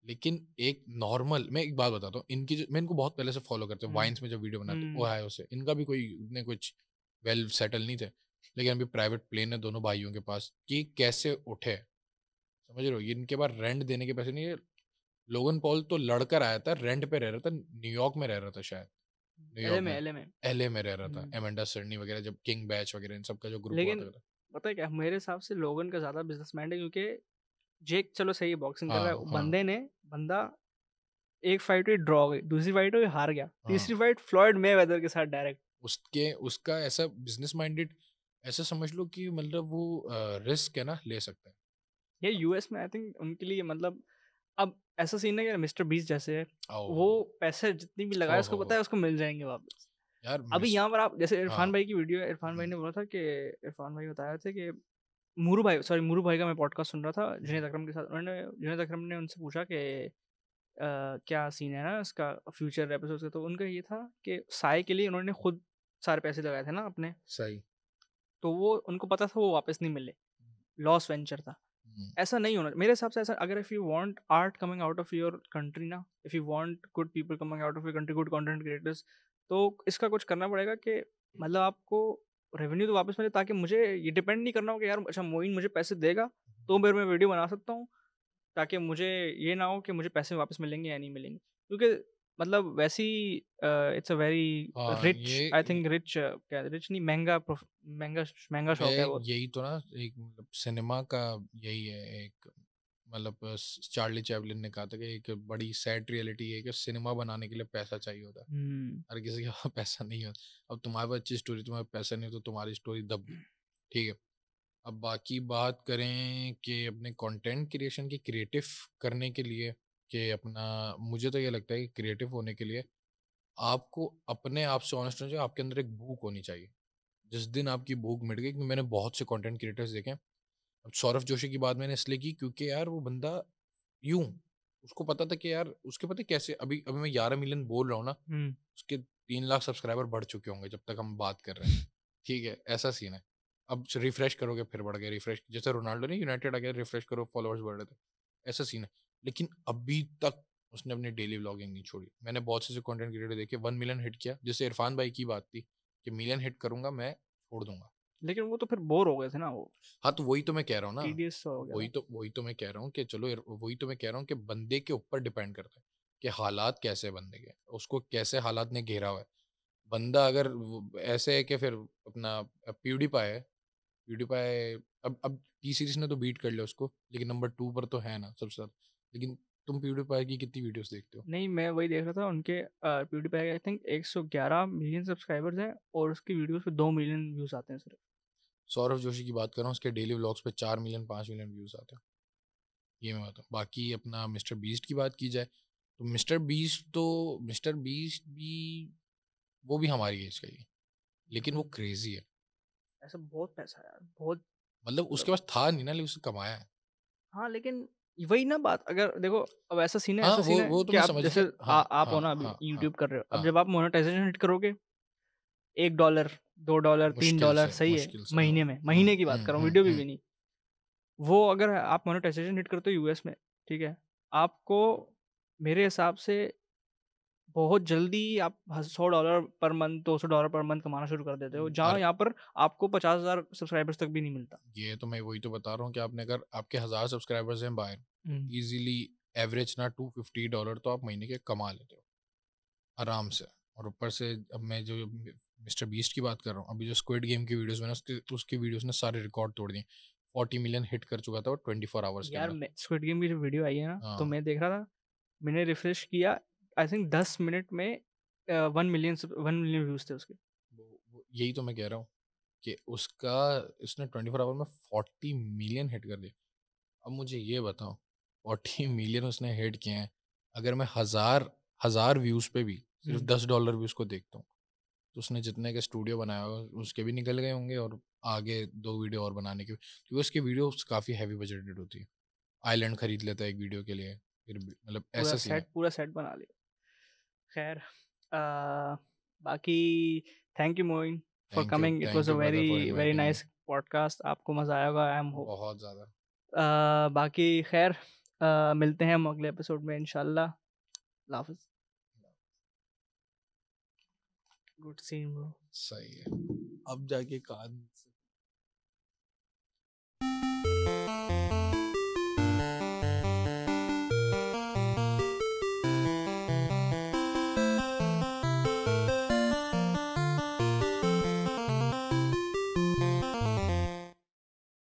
लेकिन एक नॉर्मल, मैं एक बात बताता हूँ, मैं इनको बहुत पहले से फॉलो करते हैं, हम्म। वाइन्स में जब वीडियो बनाते हम्म। ओहायो से, इनका भी कोई इतने कुछ वेल सेटल नहीं थे, लेकिन अभी प्राइवेट प्लेन है दोनों भाइयों के पास, कि कैसे उठे, समझ रहे हो? ये इनके पास रेंट देने के पैसे नहीं है। लोगन पॉल तो लड़कर आया था, रेंट पे रह रहा था, न्यूयॉर्क में रह रहा था शायद, एले न्यूयॉर्क में में, एले में एलए में रह रहा था, हम्म। एमेंडा सर्नी वगैरह, जब किंग बैच वगैरह इन सब का जो ग्रुप हुआ लेकिन था। पता है क्या, मेरे हिसाब से लोगन का ज़्यादा बिजनेस माइंड है, क्योंकि जेक चलो सही है, बॉक्सिंग कर रहा हाँ है, हाँ बंदा एक फाइट हुई ड्रॉ गई, दूसरी फाइट हुई हार गया, हाँ। तीसरी फाइट फ्लॉयड मेवेदर के साथ डायरेक्ट। उसका ऐसा बिजनेस माइंडेड, ऐसा समझ लो कि मतलब वो रिस्क है ना, ले सकता है। ये यूएस में आई थिंक उनके लिए मतलब, अब ऐसा सीन है कि मिस्टर बीस जैसे है, आओ, वो पैसे जितनी भी लगाए, उसको पता हो है उसको मिल जाएंगे वापस। यार अभी मिस। यहाँ पर आप जैसे हाँ। इरफान भाई की वीडियो है, इरफान भाई हम्म, ने बोला था कि, इरफान भाई बता रहे थे कि मूरू भाई का मैं पॉडकास्ट सुन रहा था हम्म, जुनैद अकरम के साथ। उन्होंने जुनैद अकरम ने उनसे पूछा कि क्या सीन है ना इसका, फ्यूचर एपिसोड्स का। तो उनका ये था कि साय के लिए उन्होंने खुद सारे पैसे लगाए थे ना अपने, सही। तो वो उनको पता था वो वापस नहीं मिले, लॉस वेंचर था। हम्म, ऐसा नहीं होना मेरे हिसाब से। ऐसा अगर if you want art coming out of your country ना, if you want good people coming out of your country, good content creators, तो इसका कुछ करना पड़ेगा कि मतलब आपको रेवेन्यू तो वापस मिले, ताकि मुझे ये डिपेंड नहीं करना हो कि यार अच्छा मोइन मुझे पैसे देगा तो फिर मैं वीडियो बना सकता हूँ, ताकि मुझे ये ना हो कि मुझे पैसे वापस मिलेंगे या नहीं मिलेंगे। क्योंकि मतलब वैसी इट्स अ वेरी हाँ रिच, आई थिंक रिच, क्या रिच नहीं, महंगा महंगा मैं शौक है बहुत। यही तो ना, एक मतलब सिनेमा का यही है एक, मतलब चार्ली चैपलिन ने कहा था कि एक बड़ी सैड रियलिटी है कि सिनेमा बनाने के लिए पैसा चाहिए होता है। हुँ। हर किसी के पास पैसा नहीं होता। अब तुम्हारे पास अच्छी स्टोरी, तुम्हारे पास पैसा नहीं हो तो तुम्हारी स्टोरी दब गई। ठीक है। अब बाकी बात करें कि अपने कंटेंट क्रिएशन की क्रिएटिव करने के लिए, कि अपना, मुझे तो ये लगता है कि क्रिएटिव होने के लिए आपको अपने आप से ऑनेस्ट होना चाहिए, आपके अंदर एक भूख होनी चाहिए। जिस दिन आपकी भूख मिट गई, क्योंकि मैंने बहुत से कंटेंट क्रिएटर्स देखे हैं। अब सौरभ जोशी की बात मैंने इसलिए की क्योंकि यार वो बंदा यूं, उसको पता था कि यार उसके पता है कैसे, अभी अभी मैं 11 मिलियन बोल रहा हूँ ना, हुँ। उसके 3 लाख सब्सक्राइबर बढ़ चुके होंगे जब तक हम बात कर रहे हैं। ठीक है, ऐसा सीन है। अब रिफ्रेश करोगे फिर बढ़ गया, रिफ्रेश जैसे रोनाल्डो ने यूनाइटेड आ गया, रिफ्रेश करो फॉलोअर्स बढ़ रहे थे, ऐसा सीन है। लेकिन अभी तक उसने अपनी डेली व्लॉगिंग नहीं छोड़ी। मैंने बहुत से कंटेंट क्रिएटर देखे 1 मिलियन हिट किया, जैसे इरफान भाई की बात थी कि मिलियन हिट करूंगा मैं छोड़ दूंगा। लेकिन वो तो फिर बोर हो गए थे ना वो, हाँ तो वही तो मैं कह रहा हूँ ना, टीडीएस सा हो गया था। वही तो मैं कह रहा हूँ कि चलो वही तो मैं कह रहा हूँ कि बंदे के ऊपर डिपेंड करता है कि हालात कैसे हैं बंदे के, उसको कैसे हालात ने घेरा हुआ है। बंदा अगर ऐसे है कि फिर अपना प्यूडीपाई है, प्यूडीपाई अब टी सीरीज ने तो बीट कर लिया उसको, लेकिन नंबर 2 पर तो है ना सबसे ज्यादा। लेकिन तुम प्यूडीपाई की कितनी वीडियोस देखते हो? नहीं, मैं वही देख रहा था उनके प्यूडीपाई के आई थिंक 111 मिलियन सब्सक्राइबर्स हैं और उसकी वीडियोस पे 2 मिलियन व्यूज़ आते हैं सिर्फ। सौरभ जोशी की बात कर रहा हूँ, उसके डेली व्लॉग्स पे 4 मिलियन 5 मिलियन व्यूज आते हैं। ये मैं बताऊँ। बाकी अपना मिस्टर बीस्ट की बात की जाए तो मिस्टर बीस्ट भी, वो भी हमारी एज का ही है, लेकिन वो क्रेजी है। ऐसा बहुत पैसा है यार, बहुत मतलब उसके मतलब। पास था नहीं ना, लेकिन उसने कमाया है। हाँ, लेकिन वही ना बात, अगर देखो अब हाँ ऐसा सीन है वो तो कि मैं आप समझ जैसे गया। हाँ आप हो हाँ ना अभी हाँ हाँ यूट्यूब कर रहे हो, अब हाँ। जब आप मोनेटाइजेशन हिट करोगे, $1, $2, $3 सही है, मुश्किल से हाँ। महीने में, महीने की बात कर रहा हूँ, वीडियो भी नहीं। वो अगर आप मोनेटाइजेशन हिट करते हो यूएस में, ठीक है, आपको मेरे हिसाब से बहुत जल्दी आप $100 पर मंथ, $200 पर मंथ कमाना शुरू कर देते हो, जहाँ और यहाँ पर आपको 50,000 सब्सक्राइबर्स तक भी नहीं मिलता। ये तो मैं वही तो बता रहा हूँ कि आपने, अगर आपके 1000 सब्सक्राइबर्स हैं बाहर, हुँ। इजीली एवरेज ना $250 तो आप महीने के कमा लेते हो आराम से। और ऊपर से अब मैं जो मिस्टर बीस्ट की बात कर रहा हूँ, अभी जो स्क्विड गेम की वीडियोस मैंने उसकी वीडियोस ने सारे रिकॉर्ड तोड़ दिए। 40 मिलियन हिट कर चुका था वो 24 आवर्स के यार अंदर। मैं स्क्विड गेम की जो वीडियो आई है ना, तो हाँ मैं देख रहा था, मैंने रिफ्रेश किया, आई थिंक 10 मिनट में 1 मिलियन व्यूज़ थे उसके। यही तो मैं कह रहा हूँ कि उसका, इसने 24 आवर में 40 मिलियन हिट कर दिया। अब मुझे ये बताओ, 40 मिलियन उसने हिट किए हैं, अगर मैं हजार हजार व्यूज पे भी सिर्फ हुँ। $10 भी उसको देखता हूँ, तो उसने जितने का स्टूडियो बनाया होगा उसके भी निकल गए होंगे, और आगे 2 वीडियो और बनाने के, क्योंकि उसकी वीडियो काफ़ी हैवी बजटेड होती है। आइलैंड खरीद लेता है एक वीडियो के लिए, फिर भी मतलब ऐसा सीन है। पूरा सेट बना लिया। ख़ैर बाकी thank you Moin for coming, it thank was a you brother very for very inviting me. Nice podcast, आपको मज़ा आया होगा आई एम होप। बहुत ज़्यादा। बाकी ख़ैर मिलते हैं हम अगले एपिसोड में इंशाल्लाह। अल्लाह हाफ़िज़। Good seeing bro. सही है। अब जाके कान